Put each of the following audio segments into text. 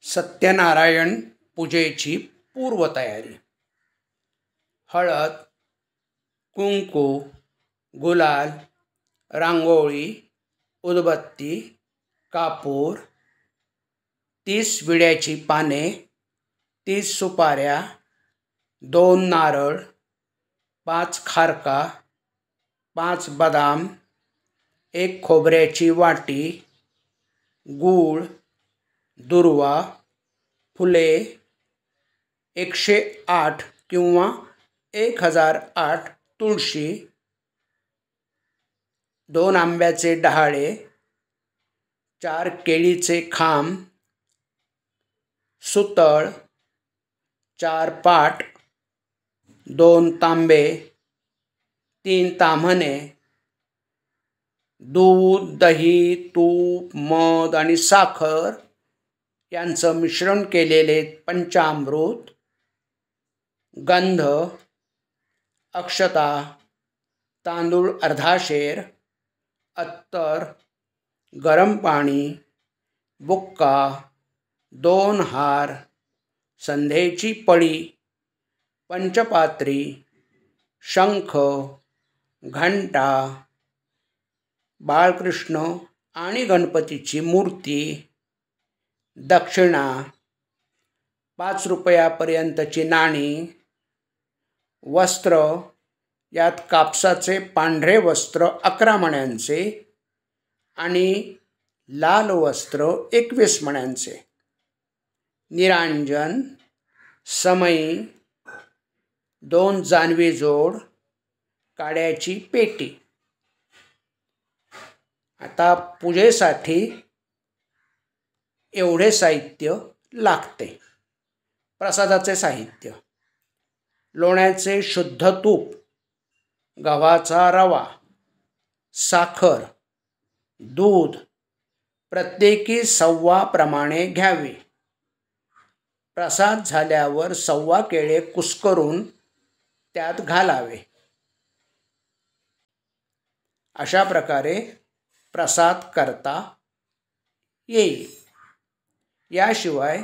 सत्यनारायण पूजेची पूर्वतयारी. हळद, कुंकू, गुलाल, रांगोळी, उदबत्ती, कापूर, 30 विड्याची पाने, 30 सुपाऱ्या, 2 नारळ, 5 खारका, 5 बदाम, 1 खोबऱ्याची वाटी, गूळ, दुर्वा, फुले, 108 किंवा 1008 तुळशी, 2 आंब्याचे डहाळे, 4 केळीचे खांब, सुतळ, 4 पाट, 2 तांबे, 3 ताम्हणे, दूध, दही, तूप, मध आणि साखर यांचं मिश्रण केलेले पंचामृत, गंध, अक्षता, तांदूळ अर्धा शेर, अत्तर, गरम पाणी, बुक्का, 2 हार, संध्येची पळी, पंचपात्री, शंख, घंटा, बाळकृष्ण आणि गणपतीची मूर्ती, दक्षिणा, 5 रुपयापर्यंतची नाणी, वस्त्र, यात कापसाचे पांढरे वस्त्र 11 मण्यांचे आणि लाल वस्त्र 21 मण्यांचे, निरांजन, समई, 2 जानवी जोड, काड्याची पेटी. आता पूजेसाठी एवढे साहित्य लागते. प्रसादाचे साहित्य: लोण्याचे शुद्ध तूप, गव्हाचा रवा, साखर, दूध प्रत्येकी 1.25 प्रमाणे घ्यावे. प्रसाद झाल्यावर 1.25 केळे कुस्करून त्यात घालावे. अशा प्रकारे प्रसाद करता येईल. याशिवाय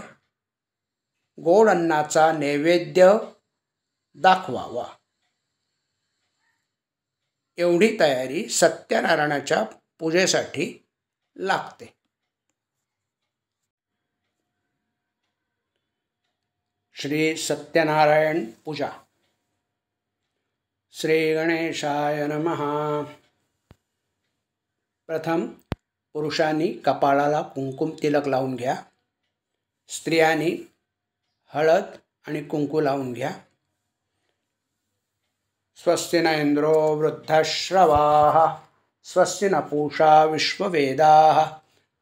गोड अन्नाचा नैवेद्य दाखवावा. एवढी तयारी सत्यनारायणाच्या पूजेसाठी लागते. श्री सत्यनारायण पूजा. श्री गणेशाय नमः. प्रथम पुरुषांनी कपाळाला कुंकुम तिलक लावून घ्या. स्त्रियांनी हळद आणि कुंकू लावून घ्या. स्वस्ति न इंद्रो वृद्धश्रवाः स्वस्ति न पूषा विश्ववेदाः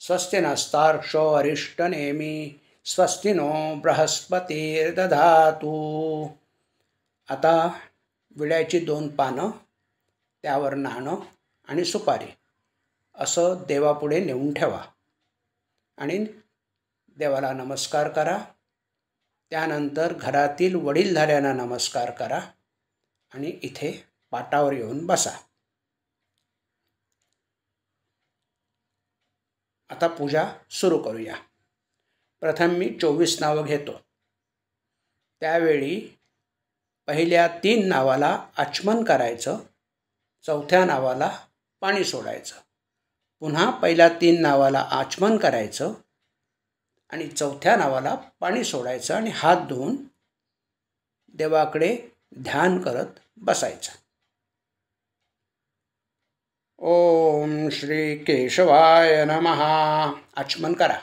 स्वस्ति नस्तार्क्ष्यो अरिष्टनेमी स्वस्ति नो बृहस्पतिर्दधातु. आता विड्याची 2 पानं, त्यावर नाणं आणि सुपारी असं देवापुढे नेऊन ठेवा आणि देवाला नमस्कार करा. त्यानंतर घरातील वडीलधाऱ्यांना नमस्कार करा आणि इथे पाटावर येऊन बसा. आता पूजा सुरू करूया. प्रथम मी 24 नावं घेतो. त्यावेळी पहिल्या 3 नावाला आचमन करायचं, 4थ्या नावाला पाणी सोडायचं. पुन्हा पहिल्या 3 नावाला आचमन करायचं आणि 4थ्या नावाला पाणी सोडायचं आणि हात धुवून देवाकडे ध्यान करत बसायचं. ओम श्री केशवाय नमः. आचमन करा.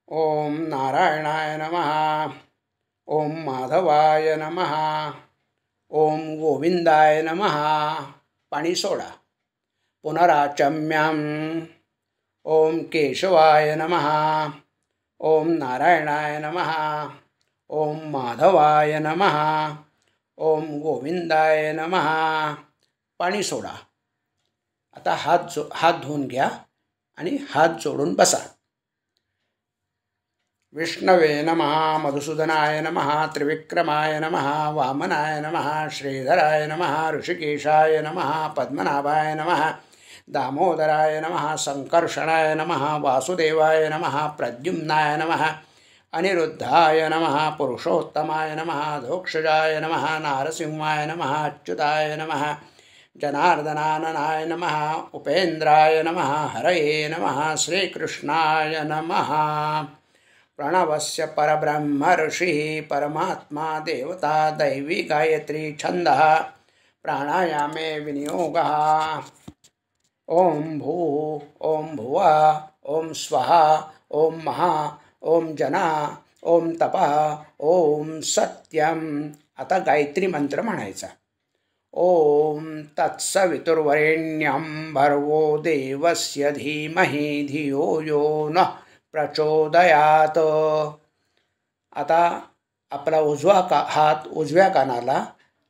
ओम नारायणाय नमः. ओम माधवाय नमः. ओम गोविंदाय नमः. पाणी सोडा. पुनराचम्यम. ओम केशवाय नमः. ओम नारायणाय नमः. ओम माधवाय नमः. ओम गोविंदाय नमः. पाणी सोडा. आता हात धुवून घ्या आणि हात जोडून बसा. विष्णवे नमः. मधुसूदनाय नमः. त्रिविक्रमाय नमः. वामनाय नमः. श्रीधराय नमः. ऋषिकेशाय नमः. पद्मनाभाय नमः. दामोदराय नमः, संकर्षणाय नमः, वासुदेवाय नमः, प्रद्युम्नाय नमः, अनिरुद्धाय नमः, पुरुषोत्तमाय नमः, धोक्षजाय नमः, नारसिंहाय नमः, अच्युताय नमः, जनार्दनाननाय नमः, उपेन्द्राय नमः, हरये नमः, श्रीकृष्णाय नमः। प्रणवस्य परब्रह्म ऋषिः परमात्मा देवता दैवी गायत्री छन्दः प्राणायामे विनियोगः। ओम भूः ओम भुवः ओम स्वहा ओम महा ओम जना ओम तपः ओम सत्यम। आता गायत्री मंत्र म्हणायचा। ओम तत्सवितुर्वरेण्यं भर्गो देवस्य धीमहि धियो यो नः प्रचोदयात। आता आपला हात उजव्या कानाला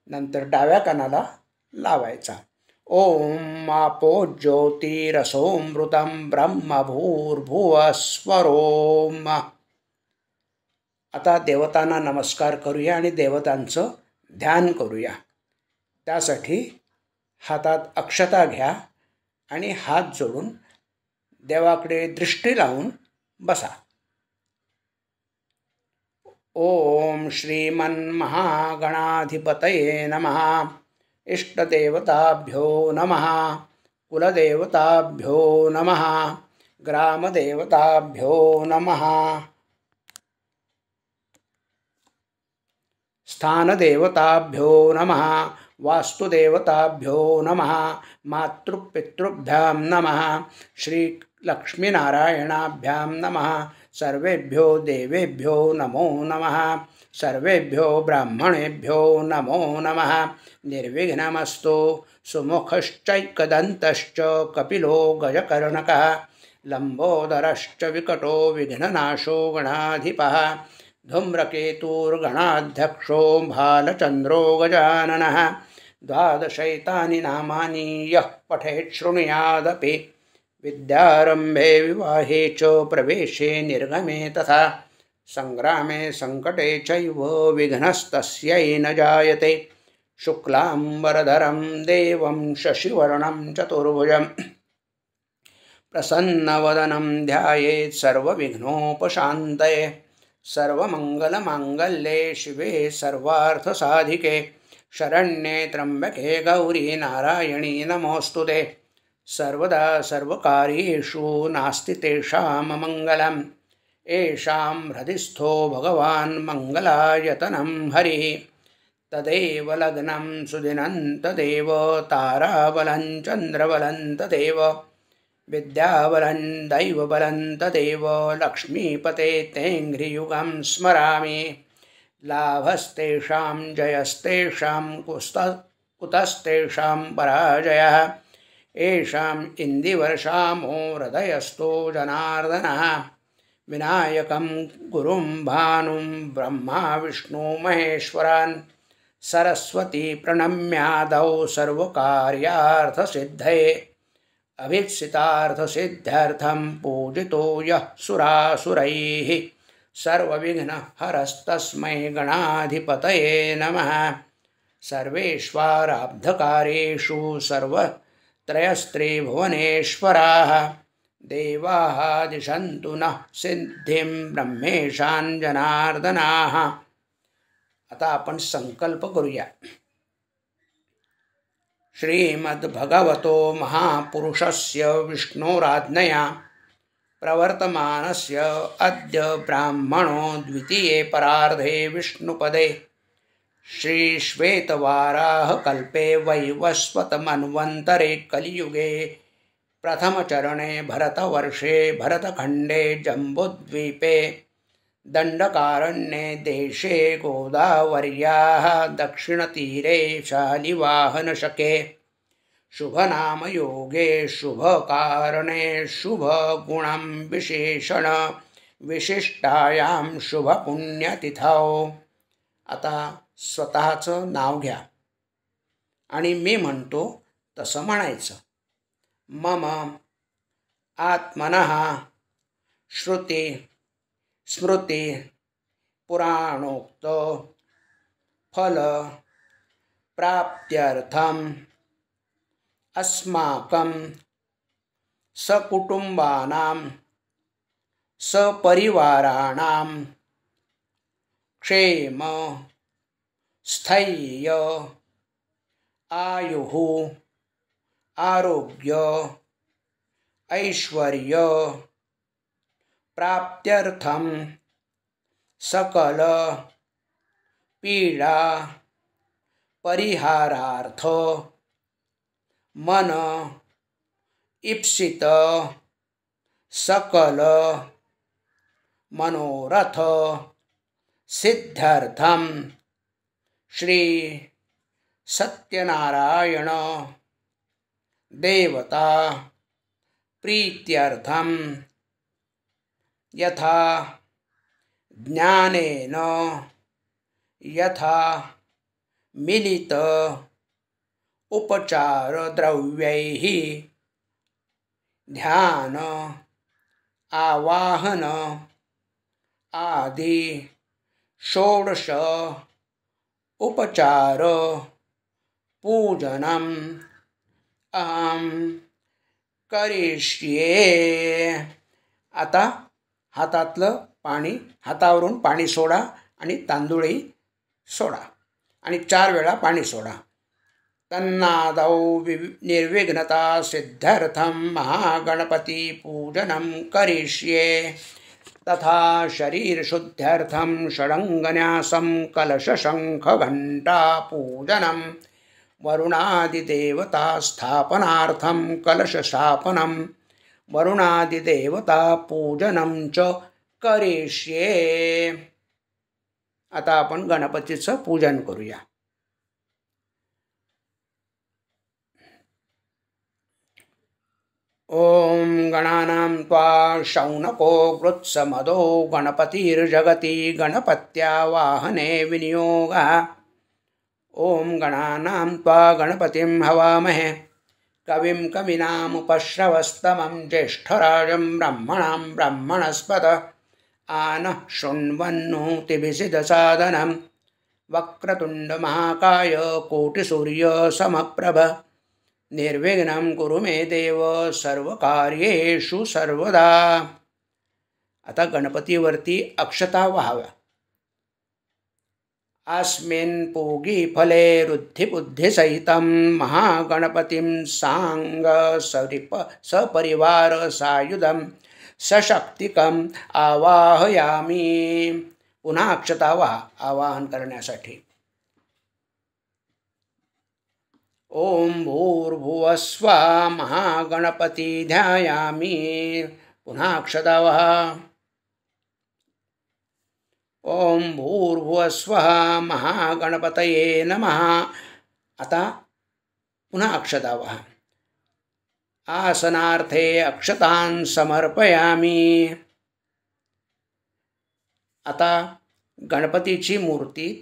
नंतर डाव्या कानाला लावायचा। ओम आपो ज्योतिरसोमृतं ब्रह्म भूर्भुवः स्वरोम। आता देवतांना नमस्कार करूया आणि देवतांचं ध्यान करूया। त्यासाठी हातात अक्षता घ्या आणि हात जोडून देवाकडे दृष्टी लावून बसा। ओम श्रीमन्महागणाधिपतये नमः। इष्टदेवताभ्यो नमः, कुलदेवताभ्यो नमः, ग्रामदेवताभ्यो नमः, स्थानदेवताभ्यो नमः, वास्तुदेवताभ्यो नमः, मातृपितृभ्यां नमः, श्रीलक्ष्मीनारायणाभ्यां नमः, सर्वेभ्यो देवेभ्यो नमो नमः, सर्वेभ्यो ब्राह्मणेभ्यो नमो नमः। निर्विघ्नमस्तु। सुमुखश्चैकदन्तश्च कपिलो गजकर्णकः लम्बोदरश्च विकटो विघ्ननाशो गणाधिपः धूम्रकेतुर्गणाध्यक्षो भालचन्द्रो गजाननः। द्वादशैतानि नामानि यः पठेत् शृणुयादपि विद्यारम्भे विवाहे च प्रवेशे निर्गमे तथा संग्रामे संकटे चैव विघ्नस्तस्यै न जायते। शुक्लाम्बरधरं देवं शशिवर्णं चतुर्भुजं प्रसन्नवदनं ध्यायेत् सर्वविघ्नोपशान्तये। सर्वमङ्गलमाङ्गल्ये शिवे सर्वार्थसाधिके शरण्ये त्र्यम्बके गौरी नारायणी नमोऽस्तुते। सर्वदा सर्वकार्येषु नास्ति तेषां मङ्गलम्। येषां हृदिस्थो भगवान् मङ्गलायतनं हरिः तदेव लग्नं सुदिनं तदेव ताराबलं चन्द्रबलं तदेव विद्याबलं दैवबलं तदेव लक्ष्मीपते तेङ्घ्रियुगं स्मरामि। लाभस्तेषां जयस्तेषां कुतस्तेषां पराजयः। येषाम् इन्दिवर्षामो हृदयस्थो जनार्दनः। विनायकं गुरुं भानुं ब्रह्मा विष्णु महेश्वरान् सरस्वती प्रणम्यादौ सर्वकार्यार्थसिद्धये। अभीप्सितार्थसिद्ध्यर्थं पूजितो यः सुरासुरैः सर्वविघ्नहरस्तस्मै गणाधिपतये नमः। सर्वेष्वाराब्धकार्येषु सर्वत्रयस्त्रिभुवनेश्वराः देवाः दिशन्तु नः सिद्धिं ब्रह्मेशान् जनार्दनाः। आता आपण संकल्प करूया। श्रीमद्भगवतो महापुरुषस्य विष्णोराज्ञया प्रवर्तमानस्य अद्य ब्राह्मणो द्वितीये परार्धे विष्णुपदे श्रीश्वेतवाराहकल्पे वैवस्वतमन्वन्तरे कलियुगे प्रथमचरणे भरतवर्षे भरतखण्डे जम्बुद्वीपे दण्डकारण्ये देशे गोदावर्याः दक्षिणतीरे शालिवाहनशके शुभनामयोगे शुभकारणे शुभगुणं विशेषण विशिष्टायां शुभपुण्यतिथौ। आता स्वतःचं नाव घ्या आणि मी म्हणतो तसं म्हणायचं। मम आत्मनः श्रुती स्मृती पुराणोक्त फल प्राप्त्यर्थम अस्माकं सकुटुंबानां सपरिवाराणां क्षेम स्थैर्य आयुः आरोग्य ऐश्वर्य प्राप्त्यर्थं सकल पीडा परिहारार्थ मन इप्सित सकल मनोरथ सिद्ध्यर्थं श्री सत्यनारायण देवता प्रीत्यर्थं यथा ज्ञानेन यथा मिलित उपचार द्रव्यैः ध्यान आवाहन आदि षोडश उपचार पूजनम अहम करिष्ये. आता हातातलं पाणी हातावरून पाणी सोडा आणि तांदूळही सोडा आणि 4 वेळा पाणी सोडा. तन्नादौ निर्विघ्नता सिद्ध्यर्थं महागणपति पूजनं करिष्ये. तथा शरीर शुद्ध्यर्थं षडंगन्यासं कलश शंख घंटा पूजनं वरुणादिदेवता स्थापनार्थं कलश स्थापनं वरुणादिदेवता पूजनं च करिष्ये. आता आपण गणपतीचं पूजन करूया. ओम गणानां त्वा शौनको गृत्समदो गणपतिर्जगति गणपत्यावाहने विनियोगः. ओम गणानां त्वा गणपतिं हवामहे कविं कवीनामुपश्रवस्तमं ज्येष्ठराजं ब्रह्मणां ब्रह्मणस्पत आनः शृण्वन्नोतिभिषिदसादनं वक्रतुण्डमहाकाय कोटिसूर्यसमप्रभ निर्विघ्नं कुरु मे देव सर्वकार्येषु सर्वदा. आता गणपतीवरती अक्षता वाहाव्या. अस्मिन् पूगी फले रुद्धिबुद्धिसहितं महागणपतिं सांग सपरिवार सायुधं सशक्तिकं आवाहयामी. पुन्हा अक्षता वाहा आवाहन करण्यासाठी. ओम भूर्भुवस्वः महागणपति ध्यायामि. पुन्हा अक्षता वाहा. ओम भूर्भुवस्वः महागणपतये नमः. आता पुन्हा अक्षता वाहा. आसनार्थे अक्षतान् समर्पयामि. आता गणपतीची मूर्ती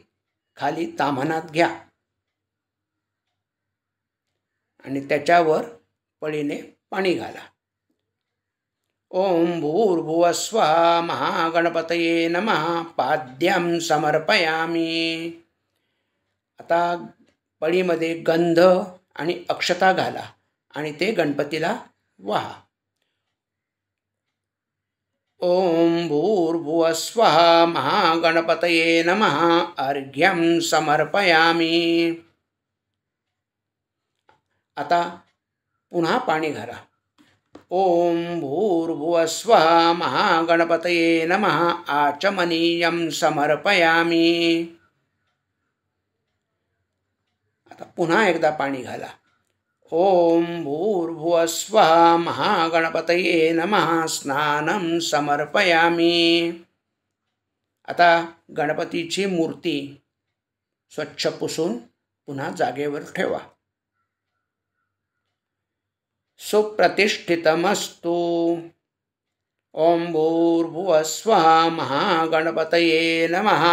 खाली ताम्हनात घ्या आणि त्याच्यावर पळीने पाणी घाला. ओम भूर्भुवस्वः महागणपतये नमः. पाद्यं समर्पयामि. आता पळीमध्ये गंध आणि अक्षता घाला आणि ते गणपतीला वाहा. ओम भूर्भुवस्वः महागणपतये नमः. अर्घ्यं समर्पयामि. आता पुन्हा पाणी घाला. ओम भूर्भुवस्वः महागणपतये नमः. आचमनीयं समर्पयामि. आता पुन्हा एकदा पाणी घाला. ओम भूर्भुवस्वः महागणपतये नमः. स्नानं समर्पयामि. आता गणपतीची मूर्ती स्वच्छ पुसून पुन्हा जागेवर ठेवा. सुप्रतिष्ठितमस्तु. ओम भूर्भुवस्वः महागणपतये नमः.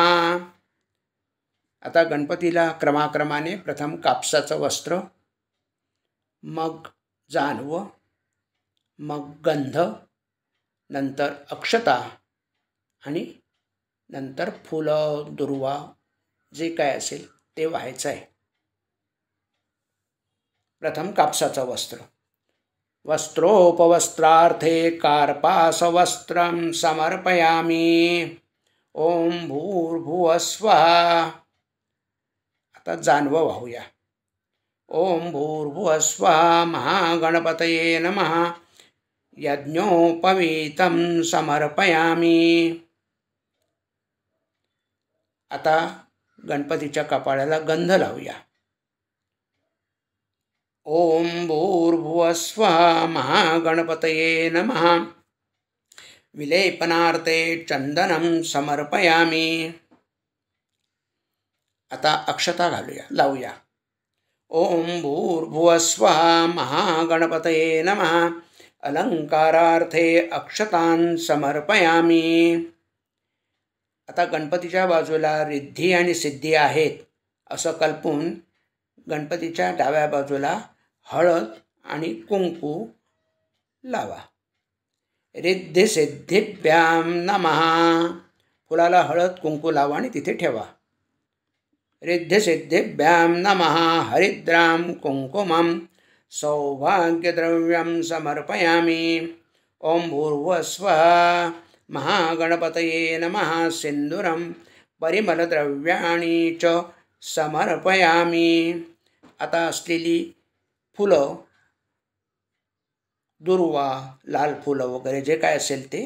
आता गणपतीला क्रमाक्रमाने प्रथम कापसाचं वस्त्र, मग जानवं, मग गंध, नंतर अक्षता आणि नंतर फुलं दुर्वा जे काय असेल ते व्हायचं आहे. प्रथम कापसाचं वस्त्र, वस्त्रोपवस्त्रार्थे कार्पासवस्त्रं समर्पयामि। ओम भूर्भुवः स्वः। आता जानवं वाहूया। ओम भूर्भुवः स्वः महागणपतये नमः। यज्ञोपवीतं समर्पयामि। आता गणपतीच्या कपाळाला गंध लावूया। ओम भूर्भुवः स्वः महागणपतये नमः। विलेपनार्थे चंदनं समर्पयामि। आता अक्षता लावूया। ओम भूर्भुवः स्वः महागणपतये नमः। अलंकारार्थे अक्षतान् समर्पयामि। आता गणपतीच्या बाजूला रिद्धी आणि सिद्धी आहेत असं कल्पून गणपतीच्या डाव्या बाजूला हळद आणि कुंकू लावा। रिद्धी सिद्धिभ्यां नमः। फुलाला हळद कुंकू लावा आणि तिथे ठेवा। रिद्धी सिद्धिभ्यां नमः। हरिद्रां कुंकुमं सौभाग्यद्रव्यं समर्पयामि। ओम भूर्भुवः स्वः महागणपतये नमः। सिंदूरं परिमलद्रव्याणि च समर्पयामि। आता असलेली फुलं, दुर्वा, लाल फुलं वगैरे जे काय असेल ते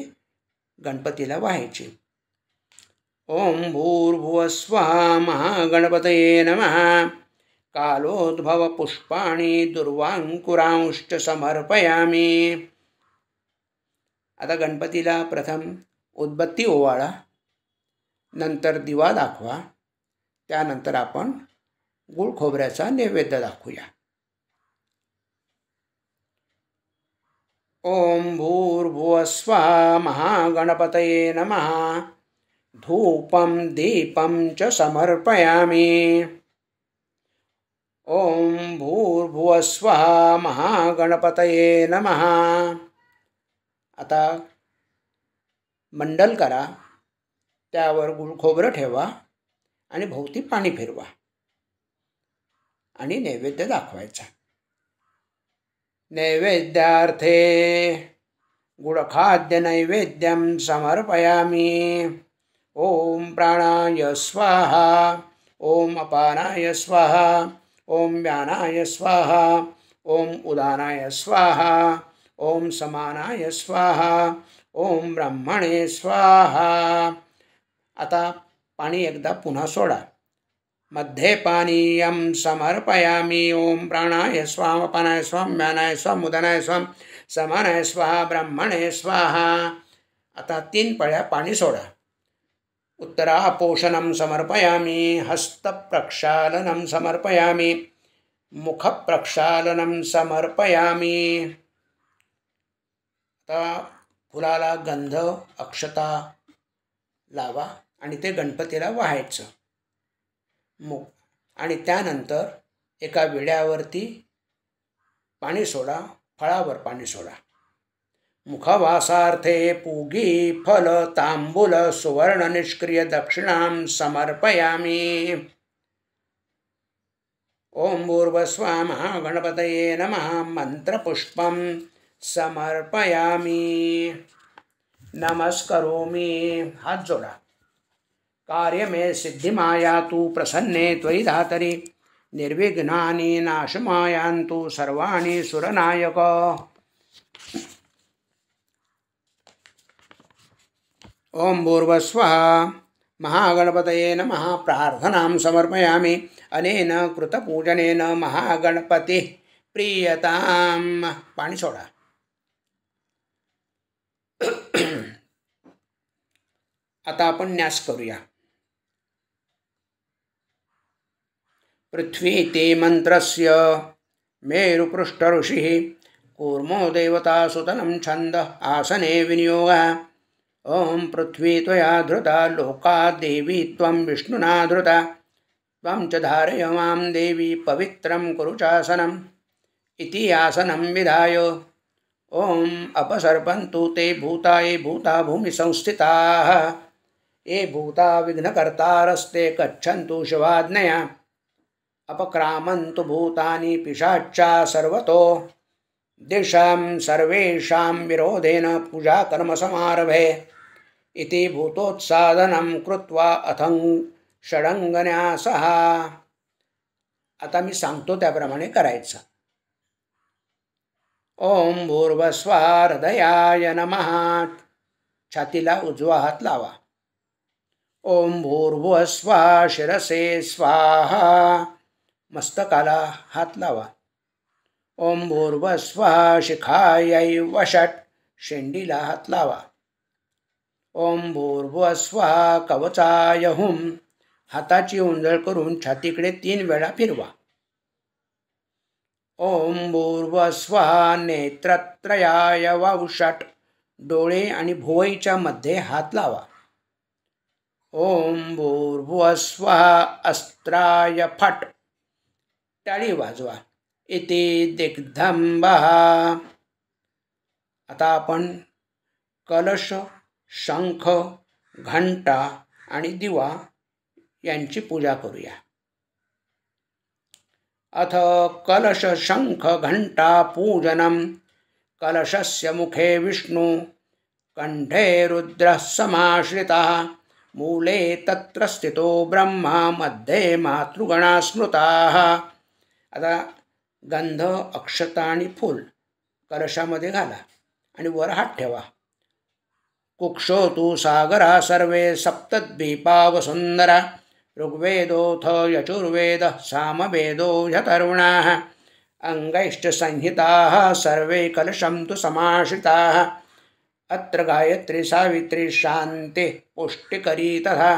गणपतीला वाहायचे। ओम भूर्भुवः स्वः महागणपतये नमः। कालोद्भव पुष्पाणि दुर्वांकुरांश्च समर्पयामि। आता गणपतीला प्रथम उदबत्ती ओवाळा, नंतर दिवा दाखवा, त्यानंतर आपण गुळ खोबऱ्याचा नैवेद्य दाखवूया। ओम भूर्भुवः स्वः महागणपतये नमः। धूपं दीपं च समर्पयामि। ओम भूर्भुवः स्वः महागणपतये नमः। आता मंडल करा, त्यावर गुळ खोबरं ठेवा आणि भोवती पाणी फिरवा आणि नैवेद्य दाखवायचा। नैवेद्यार्थे गुडखाद्य नैवेद्यं समर्पयामि। ओम प्राणाय स्वाहा। ओम अपानाय स्वाहा। ओम व्यानाय स्वाहा। ओम उदानाय स्वाहा। ओम समानाय स्वाहा। ओम ब्रह्मणे स्वाहा। आता पाणी एकदा पुन्हा सोडा। मध्ये पानीयं समर्पयामि। ओम प्राणाय स्वाहा। अपानाय स्वाहा। व्यानाय स्वाहा। उदानाय स्वाहा। समानाय स्वाहा। ब्रह्मणे स्वाहा। आता 3 पळ्या पाणी सोडा। उत्तरापोषणं समर्पयामि। हस्तप्रक्षालनं समर्पयामि। मुखप्रक्षालनं समर्पयामि। आता फुलाला गंध, अक्षता लावा आणि ते गणपतीला वाहायचं। आणि त्यानंतर एका विड्यावरती पाणी सोडा, फळावर पाणी सोडा। मुखवासार्थे पूगी फल तांबूल सुवर्ण निष्क्रिय दक्षिणां समर्पयामि। ओम भूर्भुवः स्वः महागणपतये नमः। मंत्रपुष्पं समर्पयामि। नमस्करोमि। हात जोडा। कार्य में सिद्धिमायातु प्रसन्ने त्वयि धातरि। निर्विघ्नानि नाशमायान्तु सर्वाणि सुरनायक। ओम भूर्भुवः स्वः महागणपतये नमः। प्रार्थनां समर्पयामि। अनेन कृतपूजनेन महागणपतिः प्रीयताम्। पाणी सोडा। आता आपण न्यास करूया। पृथ्वी ते मंत्रस्य मेरुपृष्ठ ऋषिः कूर्मो देवता सुतनं छंद आसने विनियोगः। ओम पृथ्वी त्वया धृता लोका देवी त्वं विष्णुना धृता। त्वं च धारय मां देवी पवित्रं कुरु चासनम्। इति आसनं विधाय ओम अपसर्पन्तु ते भूता ये भूता भूमि संस्थिताः। ये भूता विघ्नकर्तारस्ते गच्छन्तु शिवाज्ञया। अपक्रामन्तु भूतानि पिशाच्चा सर्वतो। देशां सर्वेषां विरोधेन पूजा कर्म समारभे इति भूतोत्सादनं कृत्वा अथं षडंगन्यासः. आता मी सांगतो त्याप्रमाणे करायचं. ओम भूर्भुवस्वः हृदयाय नमः. छातीला उजवा हात लावा. ओम भूर्भुवस्वः शिरसे स्वाहा. मस्तकाला हात लावा. ओम भूर्भुवस्वः शिखायै वषट्. शेंडीला हात लावा. ओम भूर्भुवस्वः कवचाय हुं. हाताची उंजळ करून छातीकडे 3 वेळा फिरवा. ओम भूर्भुवस्वः नेत्रत्रयाय वषट्. डोळे आणि भुवईच्या मध्ये हात लावा. ओम भूर्भुवस्वः अस्त्राय फट्. टाळी वाजवा. इति दिग्धंबः. आता आपण कलश, शंख, घंटा आणि दिवा यांची पूजा करूया. अथ कलश शंख घंटा पूजनम. कलशस्य मुखे विष्णु, कंठे रुद्रः समाश्रितः, मूले तत्र स्थितो ब्रह्मा, मध्ये मातृगणा स्मृताः. आता गंध, अक्षता आणि फूल कलशामध्ये घाला आणि वर हात ठेवा. कुक्षो तु सागरा सर्वे सप्तद्वीपा वसुंधरा. ऋग्वेदोऽथ यजुर्वेदः सामवेदो ह्यथर्वणः. अंगैश्च संहिताः सर्वे कलशं तु समाश्रिताः. अत्र गायत्री सावित्री शान्ति पुष्टिकरी तथा.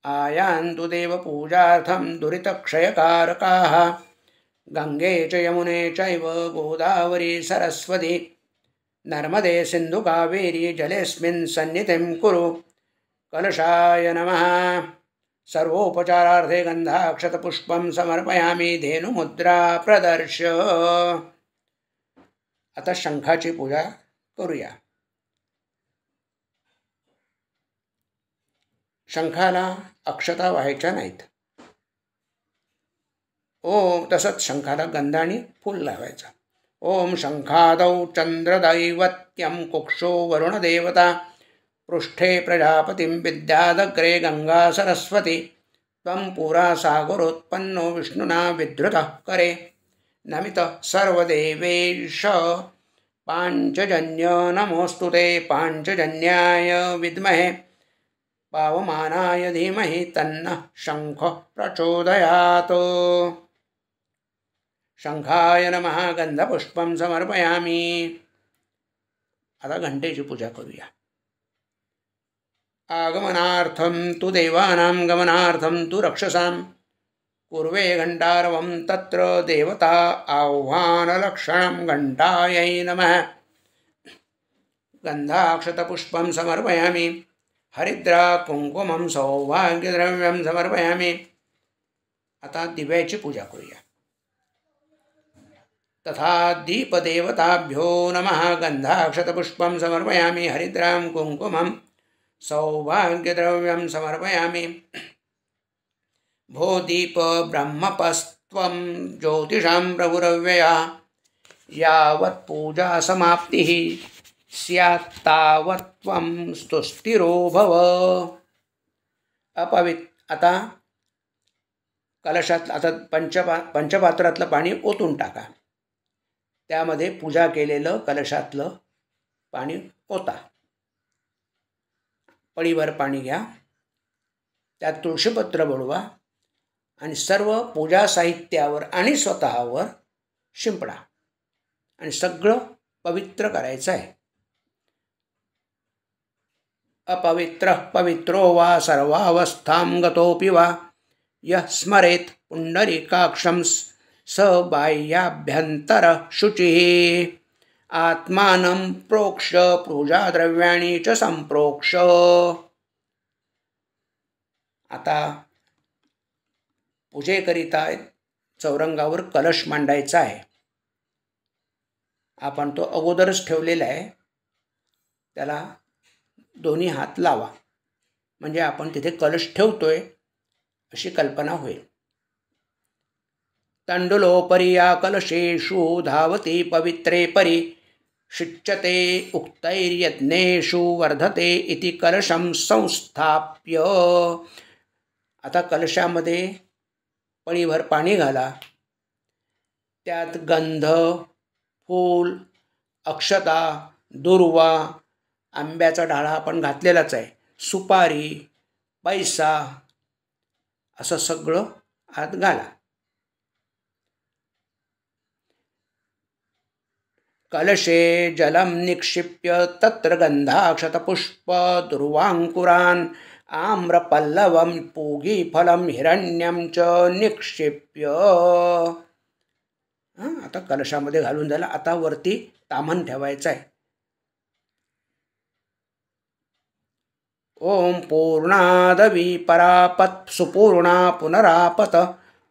आयान्तु देवपूजार्थं दुरितक्षयकारकाः. गंगे च यमुने चैव गोदावरी सरस्वती. नर्मदे सिन्धु कावेरी जलेऽस्मिन् सन्निधिं कुरु. कलशाय नमः. सर्वोपचारार्थे गंधाक्षतपुष्पं समर्पयामि. धेनुमुद्रा प्रदर्श्य. आता शंखाची पूजा करूया. शंखाला अक्षता व्हायच्या नाहीत. ओम तसंच शंखाला गंध आणि फूल लावायचा. ओम शंखादौ चंद्रदैवत्यं कुक्षो वरुणदेवता. पृष्ठे प्रजापतिं विद्यादग्रे गंगा सरस्वती. त्वं पुरा सागरोत्पन्नो विष्णुना विधृतः करे. नमितः सर्वदेवेश पाञ्चजन्य नमोऽस्तुते. पाञ्चजन्याय विद्महे पावमानाय धीमहि तन्नः शंखः प्रचोदयात्. शंखाय नमः. गंधपुष्पं समर्पयामि. आता घंटेची पूजा करूया. आगमनार्थं तु देवानां गमनार्थं तु रक्षसां. कुर्वे घंटारवं तत्र देवता आह्वानलक्षणं. घंटायै नमः. गंधाक्षतपुष्पं समर्पयामि. हरिद्रा कुंकुमं सौभाग्यद्रव्यं समर्पयामि. आता दिव्याची पूजा करूया. तथा दीपदेवताभ्यो नमः. गंधाक्षतपुष्पं समर्पयामि. हरिद्रां कुंकुमं सौभाग्यद्रव्यं समर्पयामि. भो दीप ब्रह्मपस्त्वं ज्योतिषां प्रभुरव्यया. यावत् पूजा समाप्तिः स्यात् तावत् त्वं स्तुस्थिरो भव. आता कलशात आता पंचपात्रातलं पाणी ओतून टाका. त्यामध्ये पूजा केलेलं कलशातलं पाणी ओता. पळीभर पाणी घ्या. त्यात तुळशीपत्र बुडवा आणि सर्व पूजा साहित्यावर आणि स्वतःवर शिंपडा आणि सगळं पवित्र करायचं आहे. अपवित्रः पवित्रो वा सर्वावस्थां गतोऽपि वा यः स्मरेत् पुण्डरीकाक्षं स बाह्याभ्यन्तर शुचिः. आत्मानं प्रोक्ष पूजाद्रव्याणि च संप्रोक्ष. आता पूजेकरिता चौरंगावर कलश मांडायचा आहे. आपण तो अगोदरच ठेवलेला आहे. त्याला दोन्ही हात लावा म्हणजे आपण तिथे कलश ठेवतोय अशी कल्पना होईल. तण्डुलोपरि या कलशेषु धावति पवित्रे परि शिच्यते उक्तैर्यज्ञेषु वर्धते इति कलशं संस्थाप्य. आता कलशामध्ये पळीभर पाणी घाला, त्यात गंध, फूल, अक्षता, दुर्वा, आंब्याचा डाळा आपण घातलेलाच आहे, सुपारी, पैसा, असं सगळं आत घाला. कलशे जलम निक्षिप्य तत्र गंधाक्षतपुष्प दुर्वांकुरान् आम्रपल्लवं पूगीफलं हिरण्यं च निक्षिप्य. आता कलशामध्ये घालून झाला. आता वरती ताम्हण ठेवायचं आहे. ओम पूर्णादवी परापत सुपूर्णा पुनरापत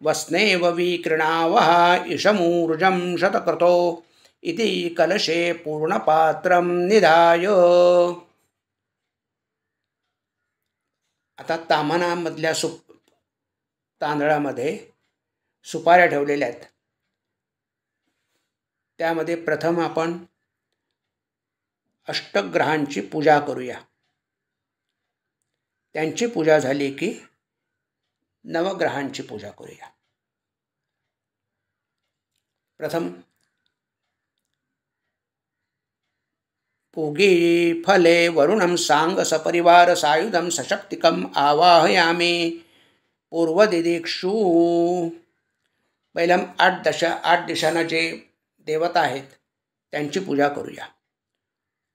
वस्नेव विक्रीणावः इषमूर्जं शतक्रतो इति कलशे पूर्णपात्रं निधाय. आता ताम्हणामधल्या तांदळामध्ये सुपाऱ्या ठेवलेल्या आहेत. त्यामध्ये प्रथम आपण अष्टग्रहांची पूजा करूया. त्यांची पूजा झाली की नवग्रहांची पूजा करूया. प्रथम पूगी फले वरुणं सांग सपरिवार सायुधं सशक्तिकं आवाहयामि पूर्वदिदिक्षु. पहिलं 8 दिशांना जे देवता आहेत त्यांची पूजा करूया.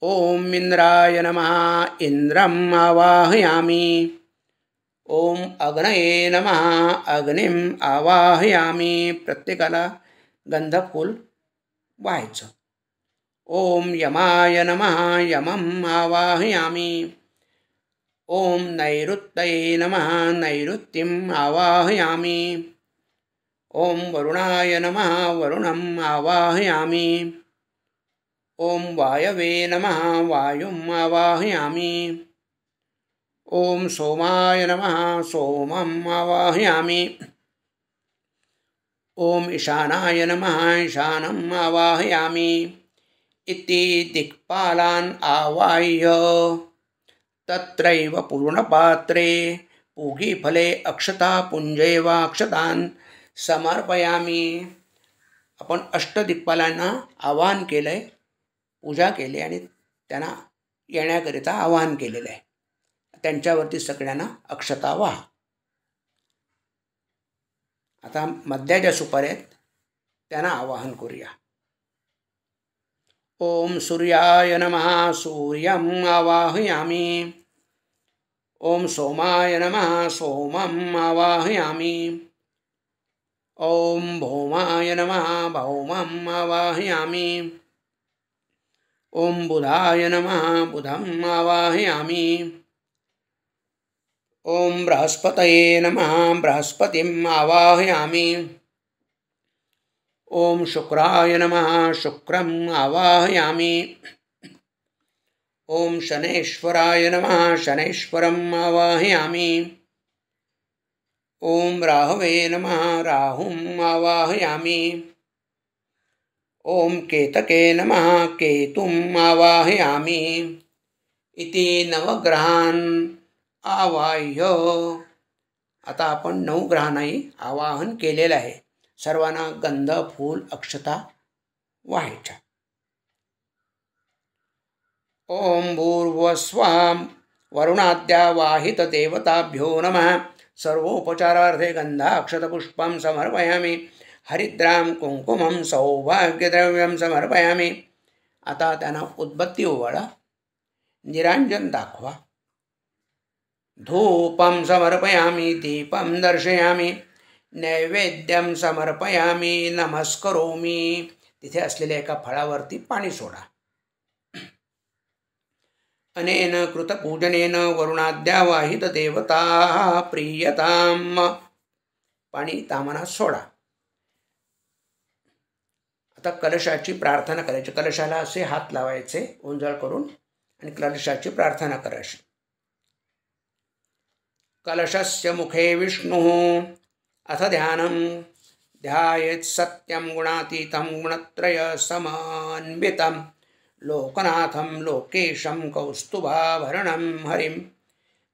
ओम इंद्राय नमः इंद्रम आवाहयामि. ओम अग्नये नमः अग्निम आवाहयामि. प्रत्येकाला गंधफूल व्हायचं. ओम यमाय नमः यमं आवाहयामि. ओम नैऋत्यये नमः नैऋत्यं आवाहयामि. ओम वरुणाय नमः वरुणम् आवाहयामि. ओम वायवे नमः वायुम् आवाहयामि. ओम सोमाय नमः सोमम् आवाहयामि. ओम ईशानाय नमः ईशानम् आवाहयामि. इति दिक्पालान् आवाह्य तत्रैव पूर्णपात्रे पूगीफले अक्षता पुंजे वा अक्षतान् समर्पयामि. आपण अष्टदिक्पालांना आवाहन केलंय, पूजा केली आणि त्यांना येण्याकरिता आवाहन केलेलं आहे. त्यांच्यावरती सगळ्यांना अक्षता वाहा. आता मध्याच्या सुपाऱ्या आहेत त्यांना आवाहन करूया. ओम सूर्याय नमः सूर्यम् आवाहयामि. ओम सोमाय नमः सोमम् आवाहयामि. ओम भौमाय नमः भौमम् आवाहयामि. ओम बुधाय नमः बुधम् आवाहयामि. ओम बृहस्पतये नमः बृहस्पतिम् आवाहयामि. ओम शुक्राय नमः शुक्रम् आवाहयामि. ओम शनेश्वराय नमः शनेश्वरम् आवाहयामि. ओम राहवे नमः राहुम् आवाहयामि. ओम केतके नमः केतुम् आवाहयामि. इति नवग्रहान् आवाह्य. आता आपण 9 ग्रहांनाही आवाहन केलेलं आहे. सर्वांना गंध फूल अक्षता व्हायच्या. ओम भूर्भुवस्वां वरुणाद्या वाहित देवताभ्यो नमः. सर्वोपचारार्थे गंधाक्षतपुष्पं समर्पयामि. हरिद्रां कुंकुमं सौभाग्यद्रव्यं समर्पयामि. आता त्यांना उदबत्ती ओवाळा, निरांजन दाखवा. धूपं समर्पयामि दीपं दर्शयामि. नैवेद्यं समर्पयामि नमस्करोमि. तिथे असलेल्या एका फळावरती पाणी सोडा. अनेन कृतपूजनेन वरुणाद्या वाहित देवताः प्रीयताम्. पाणी ताम्हणात सोडा. आता कलशाची प्रार्थना करायची. कलशाला असे हात लावायचे ओंजळ करून आणि कलशाची प्रार्थना करायची. कलशस्य मुखे विष्णुः अथ ध्यानं ध्यायेत् सत्यं गुणातीतं गुणत्रय समन्वितं लोकनाथं लोकेशं कौस्तुभाभरणं हरिं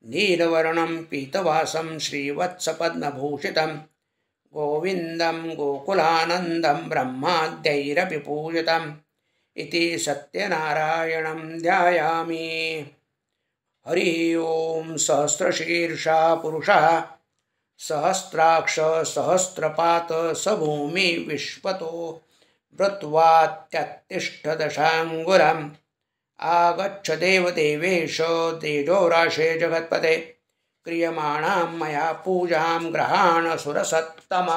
नीलवर्णं पीतवासं श्रीवत्सपद्मभूषितं गोविन्दं गोकुलानन्दं ब्रह्माद्यैरपि पूजितम् इति सत्यनारायणं ध्यायामि। हरि ओं। सहस्रशीर्षा पुरुषः सहस्राक्ष सहस्रपात स भूमि विश्वतो वृत्वात्यत्तिष्ठ दशाङ्गुलम् आगच्छ देवदेवेश तेजोराशे जगत्पते क्रियमाणां मया पूजां ग्रहाण सुरसत्तम।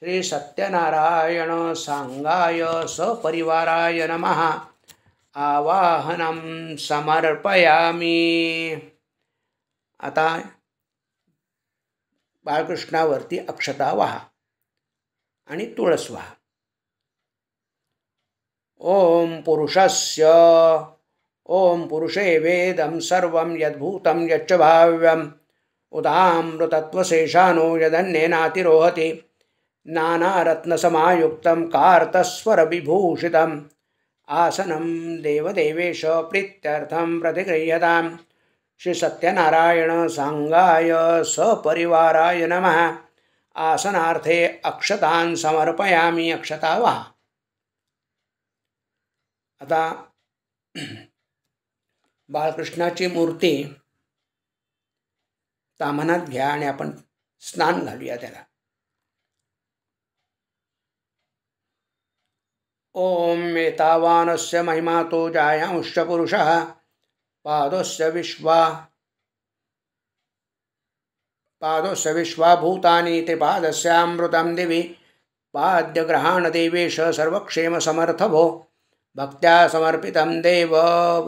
श्री सत्यनारायण सांगाय सपरिवाराय नमः। आवाहनं समर्पयामी। आता बाळकृष्णावरती अक्षता वाहा आणि तुळस वाहा. ओम पुरुषस्य ओम पुरुषे वेदं सर्वं यद्भूतं यच्च भाव्यं उदामृतत्वशेषानो यदन्येनातिरोहति नानारत्नसमायुक्तं कार्तस्वरविभूषितम् आसनं देवदेवेश प्रीत्यर्थं प्रतिगृह्यताम्। श्री सत्यनारायण सांगाय सपरिवाराय नमः। आसनार्थे अक्षतान् समर्पयामि। अक्षता वाहा. आता बाळकृष्णाची मूर्ती ताम्हनात घ्या आणि आपण स्नान घालूया त्याला. ओम एतावानस्य महिमातो जायांश्च पुरुषः पादोस्य विश्वा भूतानि ते पादस्यामृतं दिवि पाद्यग्रहाण देवेश सर्वक्षेम समर्थ भो भक्त्या समर्पितं देव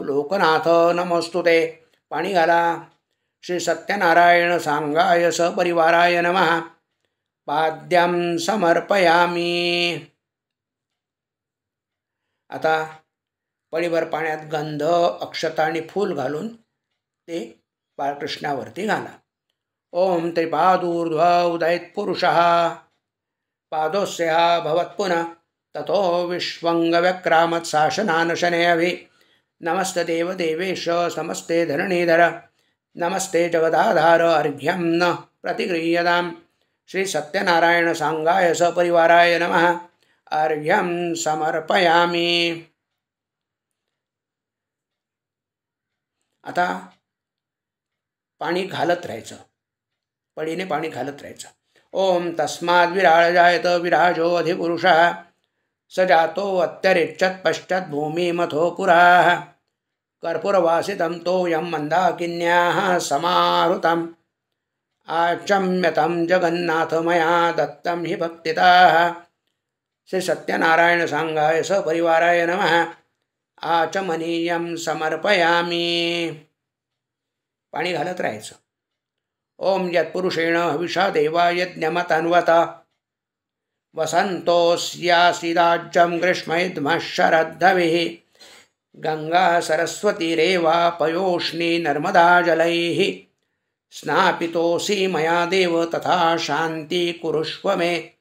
लोकनाथ नमोस्तुते. पाणी घाला. श्री सत्यनारायण सांगाय सपरिवाराय नमः. पाद्यं समर्पयामी. आता पळीभर पाण्यात गंध अक्षता आणि फूल घालून ते बाळकृष्णावरती घाला. ओम त्रिपादूर्ध्व उदयित पुरुषः पादोस्यः भवत्पुनः ततो विश्वंगव्यक्रामत् शासनान् शनयभि. नमस्ते देवदेवेश नमस्ते धरणीधर नमस्ते जगदाधार अर्घ्यं न प्रतिगृह्यताम्. श्री सत्यनारायण सांगाय सपरिवाराय नमः. अर्घ्यं समर्पयामि. आता पाणी घालत राहायचं. पळीने पाणी घालत राहायचं. ओम तस्माद् विराजायत विराजो अधिपुरुषः स जातो अत्यरिच्छत् पश्चात् भूमिमथो पुराः कर्पूरवासितं तोयं मन्दाकिन्याः समाहृतम् आचम्यतं जगन्नाथ मया दत्तं हि भक्तिताः. श्री सत्यनारायण सांगाय सपरिवाराय नमः. आचमनीयं समर्पयामि. पाणी घालत राहायचं. ओम यत्पुरुषेण हविषा देवा यज्ञमतन्वत वसन्तोऽस्यासिदाज्यं ग्रीष्मैध्मः शरद्धविः गंगा सरस्वती रेवा पयोष्णी नर्मदा जलैः स्नापितोऽसि मया देव तथा शान्ति कुरुष्व मे.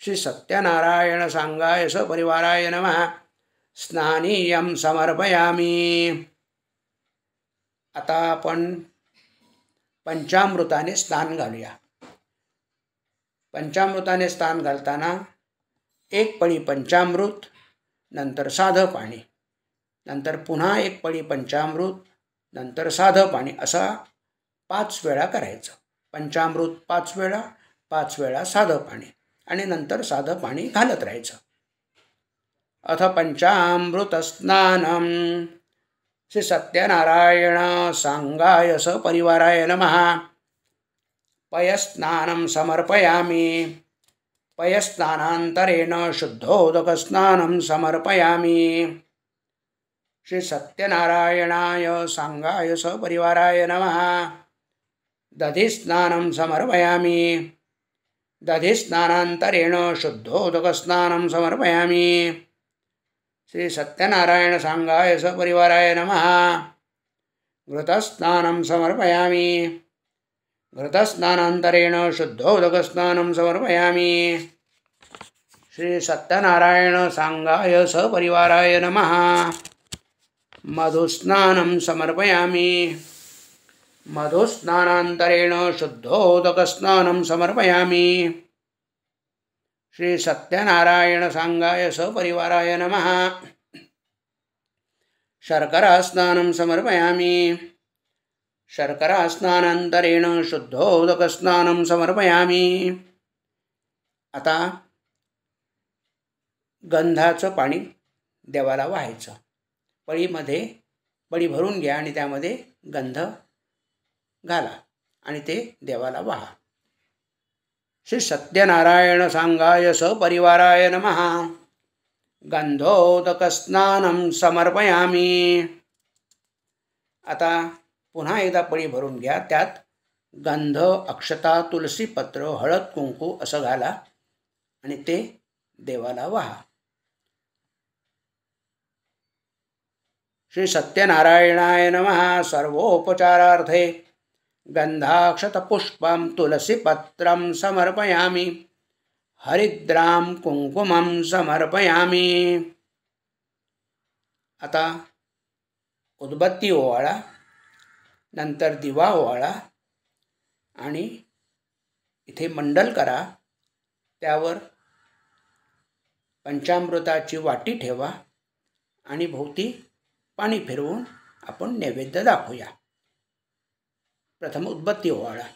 श्री सत्यनारायण सांगाय सपरिवाराय नमः. स्नानीयं समर्पयामि. आता आपण पंचामृताने स्नान घालूया. पंचामृताने स्नान घालताना एक पळी पंचामृत, नंतर साधं पाणी, नंतर पुन्हा एक पळी पंचामृत, नंतर साधं पाणी, असा 5 वेळा करायचं. पंचामृत 5 वेळा, 5 वेळा साधं पाणी आणि नंतर साधं पाणी घालत राहायचं. अथ पंचामृत स्नानम. श्री सत्यनारायण सांगाय सपरिवाराय नमः. पयस्नानं समर्पयामि. पयस्नानान्तरेण शुद्धोदकस्नानं समर्पयामि. श्री सत्यनारायणाय सांगाय सपरिवाराय नमः. दधिस्नानं समर्पयामि. दधिस्नानान्तरेण शुद्धोदकस्नानं समर्पयामि. श्री सत्यनारायण सांगाय सपरिवाराय नमः. घृतस्नानं समर्पयामि. घृतस्नानान्तरेण शुद्धोदकस्नानं समर्पयामि. श्री सत्यनारायण सांगाय सपरिवाराय नमः। मधुस्नानं समर्पयामि। मधुस्नानान्तरेण शुद्धोदकस्नानं समर्पयामि। श्री सत्यनारायण सांगाय सपरिवाराय नमः। शर्करास्नानं समर्पयामि। शर्करास्नानान्तरेण शुद्धोदकस्नानं समर्पयामि। आता गंधाचं पाणी देवाला वाहायचं। पळीमध्ये पळी भरून घ्या आणि त्यामध्ये गंध घाला आणि ते देवाला वाहा। श्री सत्यनारायण सांगाय सपरिवाराय नमः। गंधोदकस्नानं समर्पयामि। आता पुन्हा एकदा पळी भरून घ्या, त्यात गंध, अक्षता, तुलसीपत्र, हळद, कुंकू असं घाला आणि ते देवाला वाहा। श्री सत्यनारायणाय नमः। सर्वोपचारार्थे गंधाक्षतपुष्पं तुलसीपत्रं समर्पयामि। हरिद्रां कुंकुमं समर्पयामि। आता उदबत्ती ओवाळा, नंतर दिवा ओवाळा आणि इथे मंडल करा। त्यावर पंचामृताची वाटी ठेवा आणि भोवती पाणी फिरवून आपण नैवेद्य दाखवूया। प्रथम उदबत्ती ओवाळा।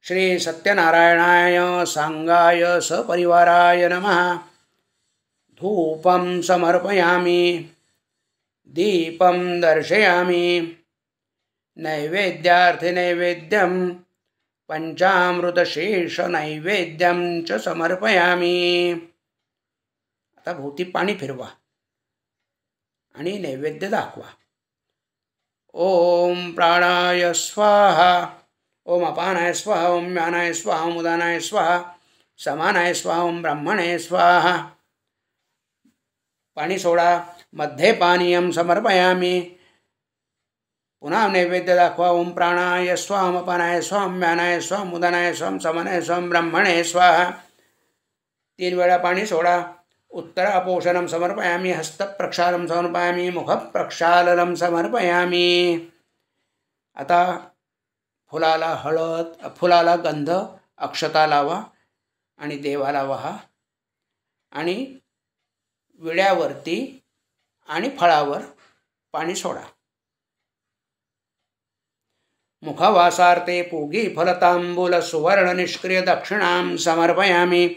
श्री सत्यनारायणाय सांगाय सपरिवाराय नमः। धूपं समर्पयामि। दीपं दर्शयामि। नैवेद्यार्थे नैवेद्यं पंचामृतशेष नैवेद्यं च समर्पयामि। आता भोवती पाणी फिरवा आणि नैवेद्य दाखवा। ओम प्राणाय स्वाहा। ओम अपानाय स्वाहा। ओम व्यानाय स्वाहा। ओम उदानाय स्वाहा। समानाय स्वाहा। ओम ब्रह्मणे स्वाहा। पाणी सोडा। मध्ये पानीयं समर्पयामि। पुन्हा नैवेद्य दाखवा। ओम प्राणाय स्वाहा। ओम अपानाय स्वाहा। ओम व्यानाय स्वाहा। ओम उदानाय स्वाहा। समानाय स्वाहा। ब्रह्मणे स्वाहा। 3 वेळा पाणी सोडा। उत्तरापोषणं समर्पयामि। हस्तप्रक्षालं समर्पयामि। मुखप्रक्षालनं समर्पयामि। आता फुलाला हळद, फुलाला गंध, अक्षता लावा आणि देवाला वाहा आणि विड्यावरती आणि फळावर पाणी सोडा। मुखवासार्थे पूगी फलतांबूल सुवर्ण निष्क्रिय दक्षिणां समर्पयामि।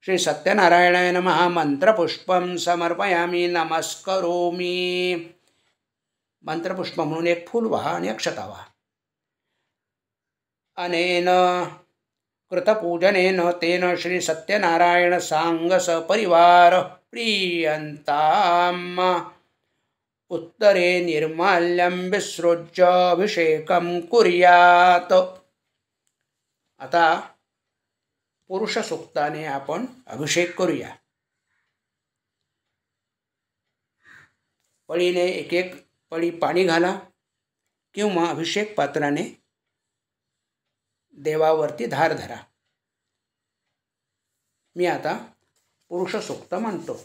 श्री सत्यनारायणाय नमः। मंत्रपुष्पं समर्पयामि। नमस्करोमि। मंत्रपुष्प म्हणून एक फूल वाहा आणि अक्षता वाहा। अनेन कृतपूजनेन तेन श्री सत्यनारायण सांग सपरिवार प्रीयन्ताम्। उत्तरे निर्माल्यं विसृज्य अभिषेकं कुर्यात्। आता पुरुष सूक्ताने आपण अभिषेक करूया। पळीने एक एक पळी पाणी घाला किंवा अभिषेक पात्राने देवावरती धार धरा। मी आता पुरुष सूक्त म्हणतो।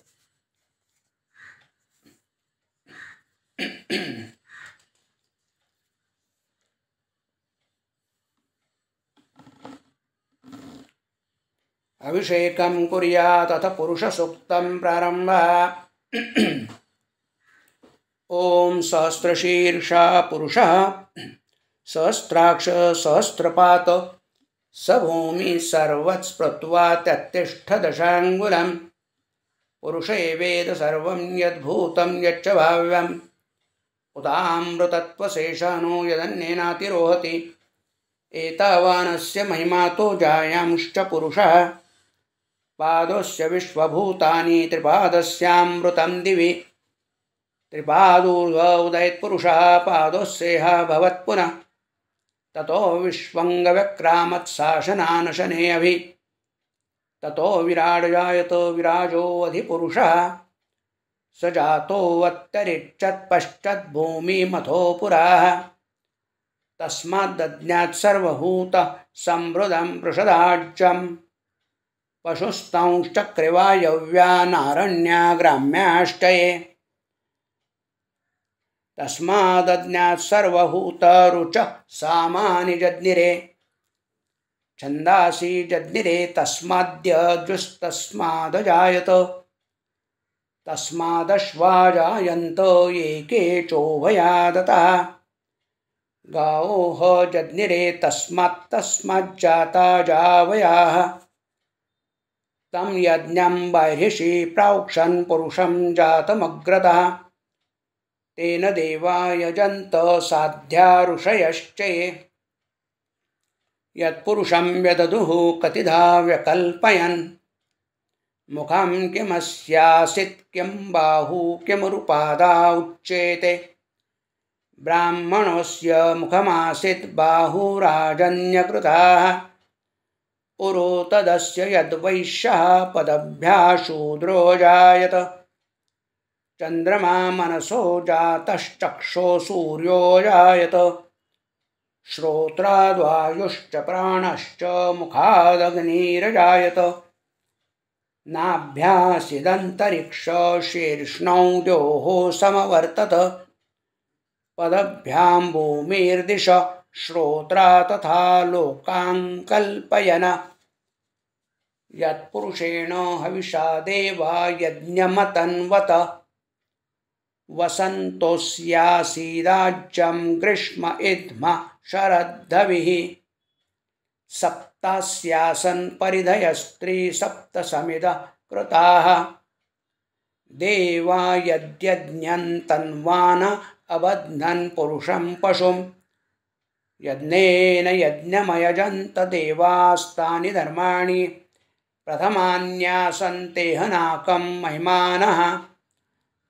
अभिषेकं कुर्यात्। अथ पुरुषसूक्तं प्रारम्भः। ओम सहस्रशीर्षा पुरुषः सहस्राक्ष सहस्रपात स भूमि सर्वस्पृत्वा त्यत्तिष्ठ दशाङ्गुलं। पुरुष एवेद सर्वं यद्भूतं यच्च भाव्यम्। उदामृतत्वशेषानो यदन्येनातिरोहति। एतावानस्य महिमा तो जायांश्च पुरुषः। पादस्य विश्वभूतानि त्रिपादस्यामृतं दिवि। त्रिपादूर्ध्व उदयत्पुरुषः पादोस्येह भवत्पुनः। ततो विश्वङ्गव्यक्रामत्शासनान् शने अभि। ततो विराड जायतो विराजोऽधिपुरुषः। स जातोऽत्यरिच्छत् पश्चात् भूमिमथो पुराः। ततो विश्वङ्गव्यक्रामत्शासनान् शने अभि। ततो विराड जायतो विराजोऽधिपुरुषः। स जातोऽत्यरिच्छत् पश्चात् भूमिमथो पुराः। ततो विश्वङ्गव्यक्रामत्शासनान् शने अभि। ततो विराड जायतो विराजोऽधिपुरुषः। स जातोऽत्यरिच्छत् पश्चात् भूमिमथो पुराः। तस्माद्दज्ञात् सर्वभूत संवृदं पृषदाज्यं पशुस्तांश्चक्रे वायव्यानारण्या ग्राम्याष्टये तस्मादज्ञात् सर्वभूतरुच सामानि जज्ञिरे छन्दासि जज्ञिरे तस्माद्यजुस्तस्मादजायत तस्मादश्वा जायन्त एके चोभयादतः गावोः जज्ञिरे तस्माज्जाता जावयाः तं यज्ञं बर्हिषि प्राक्षन् पुरुषं जातमग्रतः तेन देवा यजन्त साध्या ऋषयश्च ये यत्पुरुषं व्यदधुः कतिधा व्यकल्पयन् मुखं किमस्यासीत् किं बाहु किमुरुपादा उच्येते ब्राह्मणस्य मुखमासीत् बाहुराजन्यकृताः उरो तदस्य यद्वैश्यः पदभ्याः शूद्रो जायत चन्द्रमा मनसो जातश्चक्षो सूर्यो जायत श्रोत्राद्वायुश्च प्राणश्च मुखादग्निर्जायत नाभ्यासिदन्तरिक्ष शीर्ष्णौ द्योः समवर्तत पदभ्यां भूमिर्दिश श्रोत्रा तथा लोकान् कल्पयन् यत्पुरुषेण हविषा देवा यज्ञमतन्वत वसन्तोऽस्यासीदाज्यं ग्रीष्म इद्म शरद्धविः सप्तास्यासन् परिधयस्त्रिसप्तसमिद कृताः देवा यद्यज्ञन्तन्वान् अबध्नन् पुरुषं पशुं यज्ञेन यज्ञमयजन्त देवास्तानि धर्माणि प्रथमान्यासन्तेहनाकं महिमानः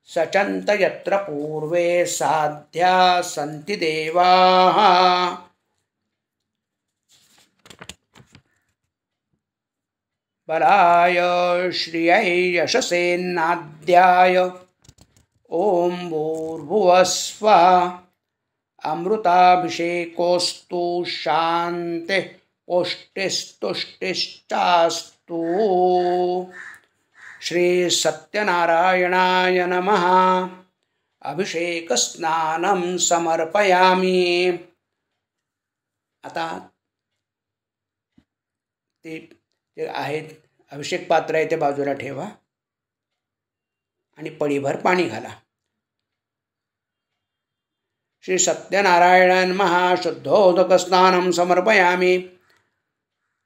सचन्त यत्र पूर्वे साध्या सन्ति देवाः बलाय श्रियै यशसेन्नाद्याय ॐ भूर्भुवस्वः अमृताभिषेकोऽस्तु शान्तिः पुष्टिस्तुष्टिश्चास्तु। श्री सत्यनारायणाय नमः। अभिषेकस्नानं समर्पयामि। आता ते आहेत अभिषेक पात्र आहे ते बाजूला ठेवा आणि पळीभर पाणी घाला। श्री सत्यनारायणाय नमः। शुद्धोदकस्नानं समर्पयामि।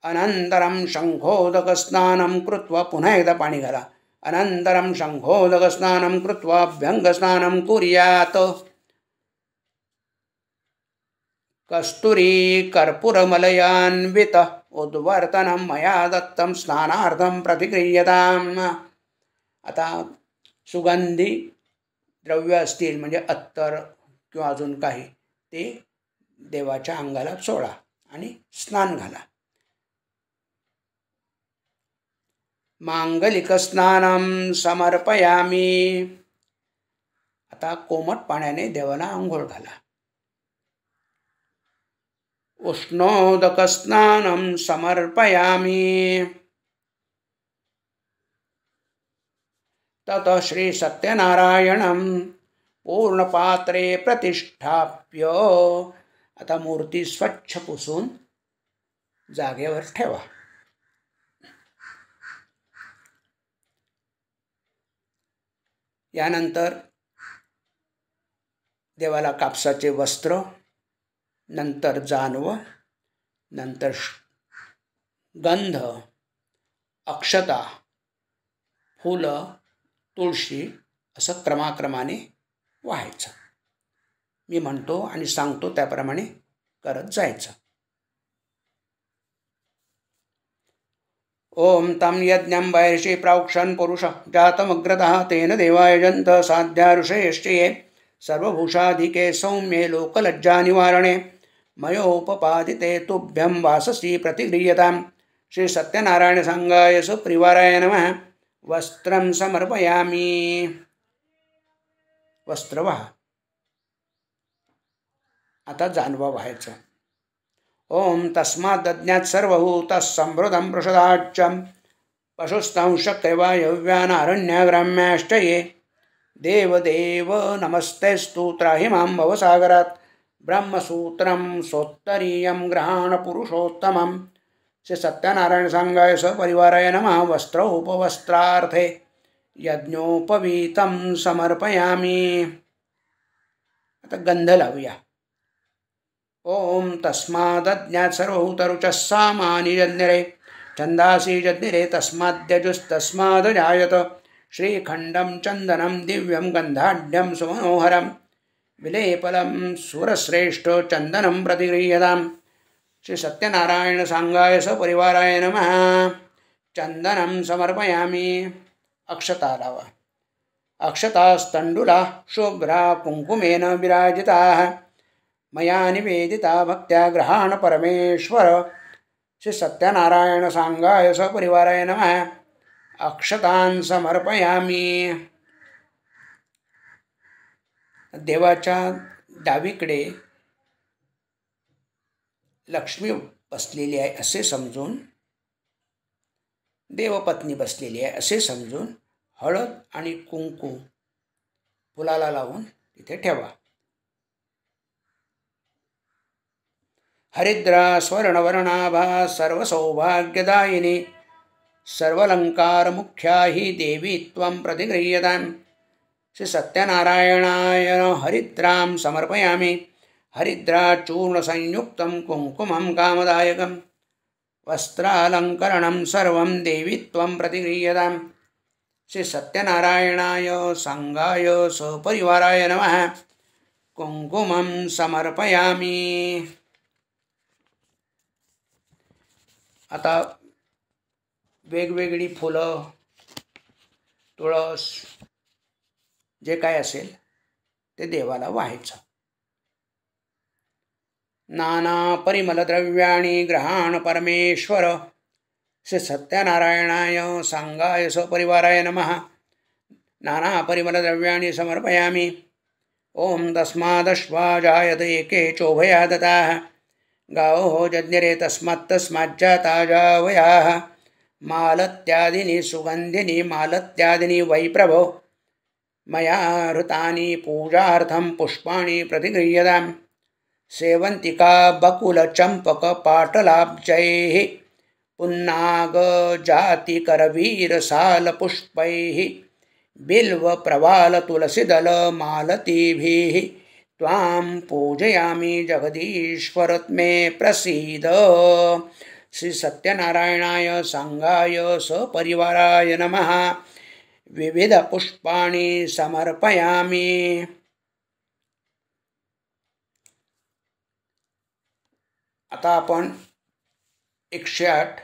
अनन्तरं शंखोदकस्नानं कृत्वा पुन्हा एकदा पाणी घाला। अनन्तरं शंखोदकस्नानं कृत्वा अभ्यङ्गस्नानं कुर्यात्। कस्तूरी कर्पूरमलयान्वित उद्वर्तनं मया दत्तं स्नानार्थं प्रतिगृह्यताम्। आता सुगंधी द्रव्य असतील म्हणजे अत्तर किंवा अजून काही ते देवाच्या अंगाला चोळा आणि स्नान घाला। मांगलिक स्नानं समर्पयामि। आता कोमट पाण्याने देवाला आंघोळ घाला। उष्णोदक स्नानं समर्पयामि। ततः श्री सत्यनारायणं पूर्णपात्रे प्रतिष्ठाप्य। आता मूर्ती स्वच्छ पुसून जागेवर ठेवा। यानंतर देवाला कापसाचे वस्त्र, नंतर जानवं, नंतर गंध, अक्षता, फुलं, तुळशी असं क्रमाक्रमाने व्हायचं। मी म्हणतो आणि सांगतो त्याप्रमाणे करत जायचं। ओम तं यज्ञं बर्हिषि प्राक्षन् पुरुषः जातमग्रतः तेन देवा यजन्त साध्या ऋषयश्च ये सर्वभूषाधिके सौम्ये लोकलज्जानिवारणे मयोपपादिते तुभ्यं वाससी प्रतिगृह्यताम्। श्री सत्यनारायण संघाय सुप्रिवाराय नमः। वस्त्रं समर्पयामि। वस्त्र व्हा आता जानवा व्हायचं. ओम तस्मादज्ञात सर्वभूतसंवृतं पृषदाच्चं पशुस्तंशक्रिवायव्यानारण्याग्राम्याश्च ये देवदेव नमस्तेस्तु त्राहि मां भवसागरात् ब्रह्मसूत्रं सोत्तरीयं ग्रहाणपुरुषोत्तमं श्री सत्यनारायण सांगाय सपरिवाराय नमः. वस्त्रोपवस्त्रार्थे यज्ञोपवीतं समर्पयामी. आता गंध लावूया. ओम तस्मादज्ञात सर्वभूतरुचः सामानि जज्ञिरे छन्दासि जज्ञिरे तस्माद्यजुस्तस्मादजायत श्रीखण्डं चन्दनं दिव्यं गन्धाढ्यं सुमनोहरं विलेपलं सुरश्रेष्ठ चन्दनं प्रतिगृह्यताम्. श्री सत्यनारायण सांगाय सपरिवाराय नमः. चन्दनं समर्पयामि. अक्षता लावा. अक्षतास्तण्डुला शुभ्रा कुङ्कुमेन विराजिताः मया निवेदिता भक्त्या ग्रहाण परमेश्वर. श्री सत्यनारायण सांगाय सपरिवाराय नमः. अक्षतान् समर्पयामी. देवाच्या डावीकडे लक्ष्मी बसलेली आहे असे समजून, देवपत्नी बसलेली आहे असे समजून हळद आणि कुंकू फुलाला लावून तिथे ठेवा. हरिद्रा स्वर्णवर्णाभा सर्वसौभाग्यदायिनी सर्वलंकारमुख्या हि देवी त्वं प्रतिगृह्यताम्. श्री सत्यनारायणाय हरिद्रां समर्पयामि. हरिद्राचूर्णसंयुक्तं कुङ्कुमं कामदायकं वस्त्रालङ्करणं सर्वं देवी त्वं प्रतिगृह्यताम्. श्री सत्यनारायणाय सांगाय सपरिवाराय नमः. कुङ्कुमं समर्पयामि. आता वेगवेगळी फुलं, तुळस, जे काय असेल ते देवाला वाहायचं. नाना परिमलद्रव्याणि ग्रहाण परमेश्वर. श्री सत्यनारायणाय सांगाय सपरिवाराय नमः. नाना परिमलद्रव्याणि समर्पयामि. ओम तस्मादश्वा जायते केचोभया दताः गावो जज्ञिरे तस्माज्जाता जावयाः. मालत्यादिनी सुगन्धिनी मालत्यादिनी वै प्रभो मया हृतानि पूजार्थं पुष्पाणि प्रतिगृह्यताम्. सेवन्तिका बकुलचम्पक पाटलाब्जैः पुन्नाग जातिकरवीरसालपुष्पैः बिल्वप्रवालतुलसीदलमालतीभिः त्वां पूजयामि जगदीश्वर मे प्रसीद. श्री सत्यनारायणाय सांगाय सपरिवाराय नमः. विविध पुष्पाणि समर्पयामि. आता आपण 108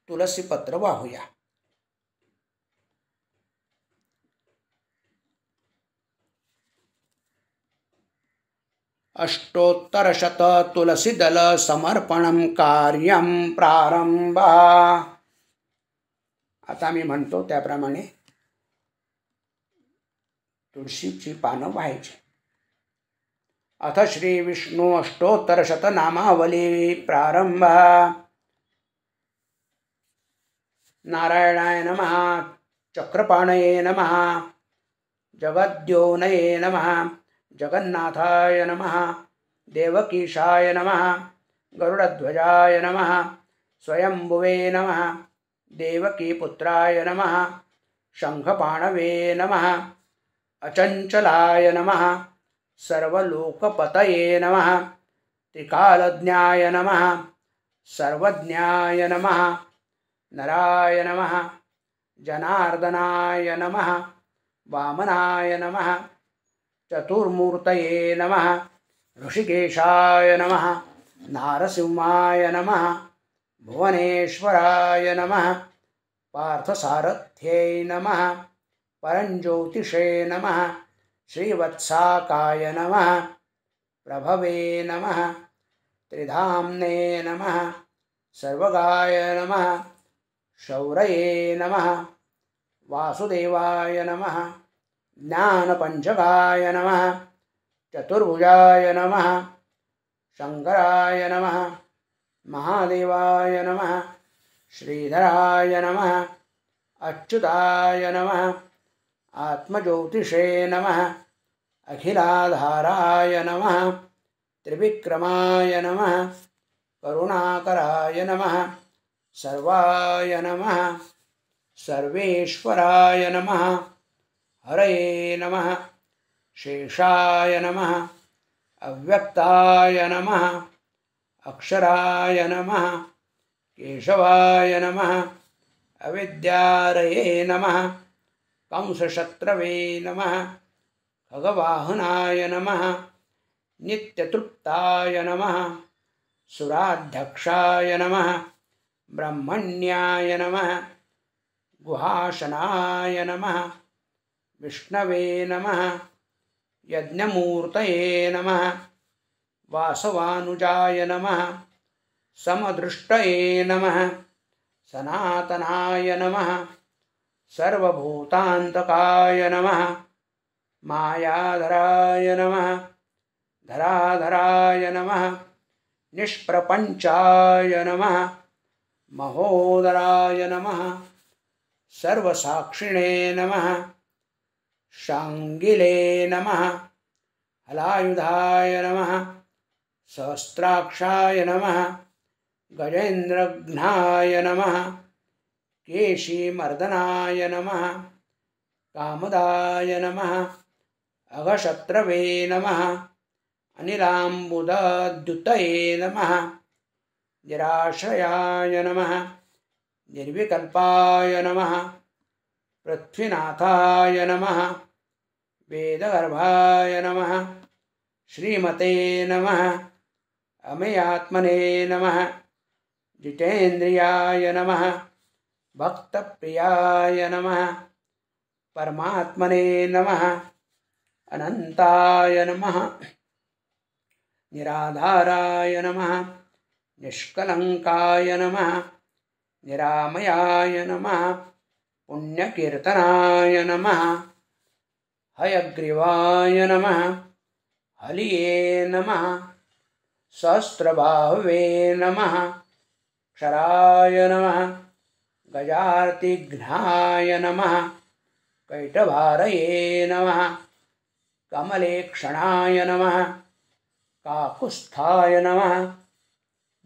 तुलसीपत्र वाहूया. अष्टोत्तरशत तुलसीदल समर्पणं कार्यं प्रारंभ. आता मी म्हणतो त्याप्रमाणे तुळशीची पानं व्हायची. अथ श्री विष्णु अष्टोत्तरशत नामावली प्रारंभ. नारायणाय नमः. चक्रपाणये नमः. जगद्योनये नमः. जगन्नाथाय नमः. देवकीशाय नमः. गरुडध्वजाय नमः. स्वयंभुवे नमः. देवकीपुत्राय नमः. शंखपाणवे नमः. अचंचलाय नमः. सर्वलोकपतये नमः. त्रिकालज्ञाय नमः. सर्वज्ञाय नमः. नराय नमः. जनार्दनाय नमः. वामनाय नमः. चतुर्मूर्तये नमः. ऋषिकेशाय नमः. नारसिंहाय नमः. भुवनेश्वराय नमः. पार्थसारथ्यै नमः. परञ्ज्योतिषे नमः. श्रीवत्साकाय नमः. प्रभवे नमः. त्रिधाम्ने नमः. सर्वगाय नमः. शौरये नमः. वासुदेवाय नमः. ज्ञानपञ्चकाय नमः. चतुर्भुजाय नमः. शंकराय नमः, महादेवाय नमः, श्रीधराय नमः, अच्युताय नमः, आत्मज्योतिषे नमः, अखिलाधाराय नमः, त्रिविक्रमाय नमः, करुणाकराय नमः, सर्वाय नमः, सर्वेश्वराय नमः, हरये नमः, शेषाय नमः, अव्यक्ताय नमः, अक्षराय नमः, केशवाय नमः, अविद्यारये नमः, कंसशत्रवे नमः, खगवाहनाय नमः, नित्यतृप्ताय नमः, सुराध्यक्षाय नमः, ब्रह्मण्याय नमः, गुहाशनाय नमः, विष्णवे नमः, यज्ञमूर्तये नमः, वासवानुजाय नमः, समदृष्टये नमः, सनातनाय नमः, सर्वभूतान्तकाय नमः, मायाधराय नमः, धराधराय नमः, निष्प्रपञ्चाय नमः, महोदराय नमः, सर्वसाक्षिणे नमः, शाङ्गिले नमः, हलायुधाय नमः, सहस्राक्षाय नमः, गजेन्द्रघ्नाय नमः, केशीमर्दनाय नमः, कामदाय नमः, अघशत्रवे नमः, अनिलाम्बुदद्युतये नमः, निराश्रयाय नमः, निर्विकल्पाय नमः, पृथ्वीनाथाय नमः, वेदगर्भाय नमः, श्रीमते नमः, अमेयात्मने नमः, जितेन्द्रियाय नमः, भक्तप्रियाय नमः, परमात्मने नमः, अनंताय नमः, निराधाराय नमः, निष्कलंकाय नमः, निरामयाय नमः, पुण्यकीर्तनाय नमः, हयग्रीवाय नमः, हलिये नमः, सहस्रबाहवे नमः, क्षराय नमः, गजार्तिघ्नाय नमः, कैटभारये नमः, कमलेक्षणाय नमः, काकुत्स्थाय नमः,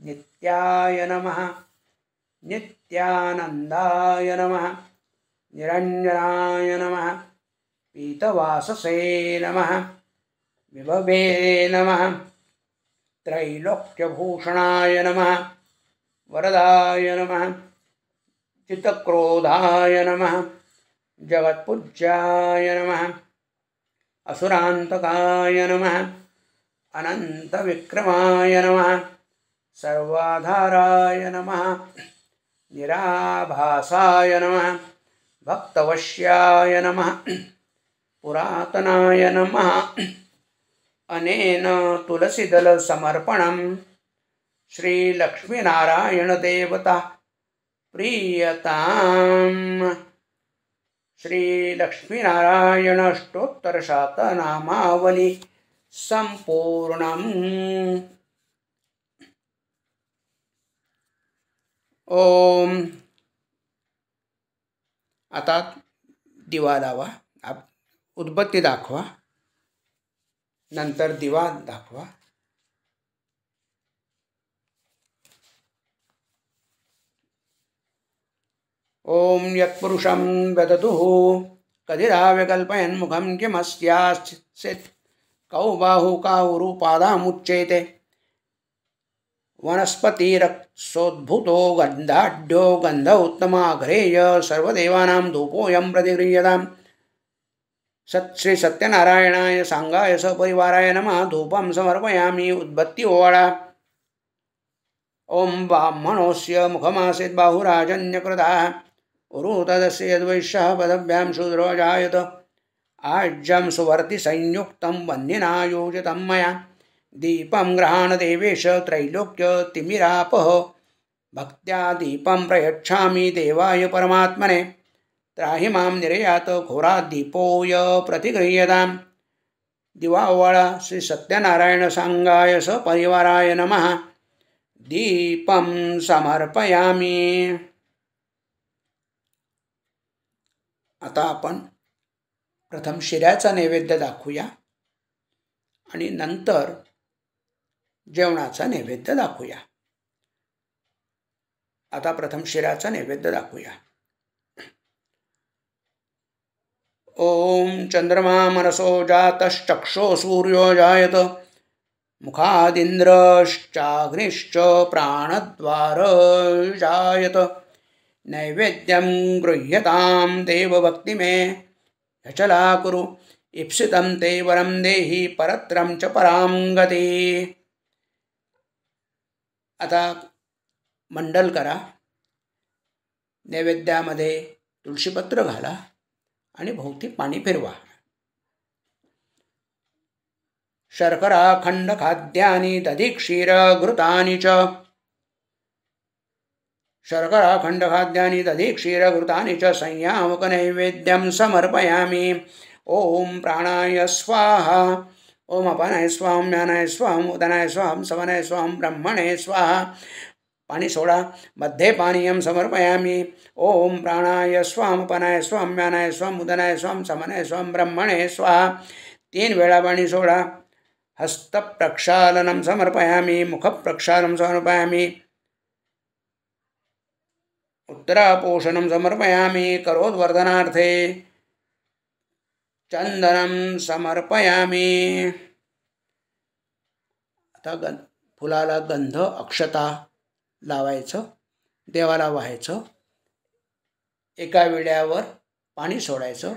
नित्याय नमः, नित्यानन्दाय नमः, निरञ्जनाय नमः, पीतवाससे नमः, विभवे नमः, त्रैलोक्यभूषणाय नमः, वरदाय नमः, चित्तक्रोधाय नमः, जगत्पूज्याय नमः, असुरान्तकाय नमः, अनन्तविक्रमाय नमः, सर्वाधाराय नमः, निराभासाय नमः, भक्तवश्याय नमः, पुरातनाय नमः, अनेन तुलसीदलसमर्पणं श्रीलक्ष्मीनारायणदेवता प्रीयताम्। श्रीलक्ष्मीनारायण अष्टोत्तरशतनामावली संपूर्णम्। ओम. आता दिवा लावा, उदबत्ती दाखवा, नंतर दिवा दाखवा. ओम यत्पुरुषं वदतुः कधिराव्यकल्पयन्मुखं किमस्याश्चित् कौ बाहु काहुरुपादामुच्येते वनस्पतिरक्सोद्भूतो गन्धाढ्यो गन्ध उत्तमाघ्रेय सर्वदेवानां धूपोऽयं प्रतिगृह्यताम्। श्री सत्यनारायणाय सांगाय सपरिवाराय नमः। धूपं समर्पयामि उद्बत्ति ओवाळा। ओम ब्राह्मणोऽस्य मुखमासीत् बाहुराजन्यकृतः उरुतदस्य यद्वैश्यः पदभ्यां शूद्रो जायत। आज्यं सुवर्ति संयुक्तं वह्निना योजितं मया। दीपं गृहाण देवेश त्रैलोक्यतिमिरापः। भक्त्या दीपं प्रयच्छामि देवाय परमात्मने। त्राहि मां निरयात् घोराद्दीपोऽय प्रतिगृह्यताम्। दिवा ओवाळा. श्री सत्यनारायण सांगाय सपरिवाराय नमः. दीपम समर्पयामी. आता आपण प्रथम शिऱ्याचा नैवेद्य दाखवूया आणि नंतर जेवणाचा नैवेद्य दाखवूया. आता प्रथम शिऱ्याचा नैवेद्य दाखवूया. ओम चंद्रमा मनसो जातश्चक्षो सूर्यो जायत. मुखादिंद्रश्चाग्निश्च प्राणद्वार जायत. नैवेद्यं गृह्यतां देवभक्ति मे यचला कुरु. इप्सितं ते वरं देहि परत्रं च परां गती. आता मंडल करा. नैवेद्यामध्ये तुळशीपत्र घाला आणि भोवती पाणी फिरवा. शर्करा खंड खाद्यानि दधी क्षीर घृतानि च. शर्करा खंड खाद्यानि दधी क्षीर घृतानि च संयामक नैवेद्यं समर्पयामि. ओम प्राणाय स्वाहा. ओम अपानाय स्वाहा. म्यानाय स्वाहा. उदनाय स्वाहा. समनाय स्वाहा. ब्रह्मणे स्वाहा. पाणी सोडा. मध्ये पानीयं समर्पयामि. ओम प्राणाय स्वाहा. अपानाय स्वाहा. म्यानाय स्वाहा. उदनाय स्वाहा. समनाय स्वाहा. ब्रह्मणे स्वाहा. 3 वेळा पाणी सोडा. हस्त प्रक्षालनं समर्पयामि. मुख प्रक्षालनं समर्पयामि. उत्तरापोषणं समर्पयामि. करोद्वर्धनार्थे चंदनं समर्पयामि. आता फुलाला गंध अक्षता लावायचं, देवाला व्हायचं. एका विड्यावर पाणी सोडायचं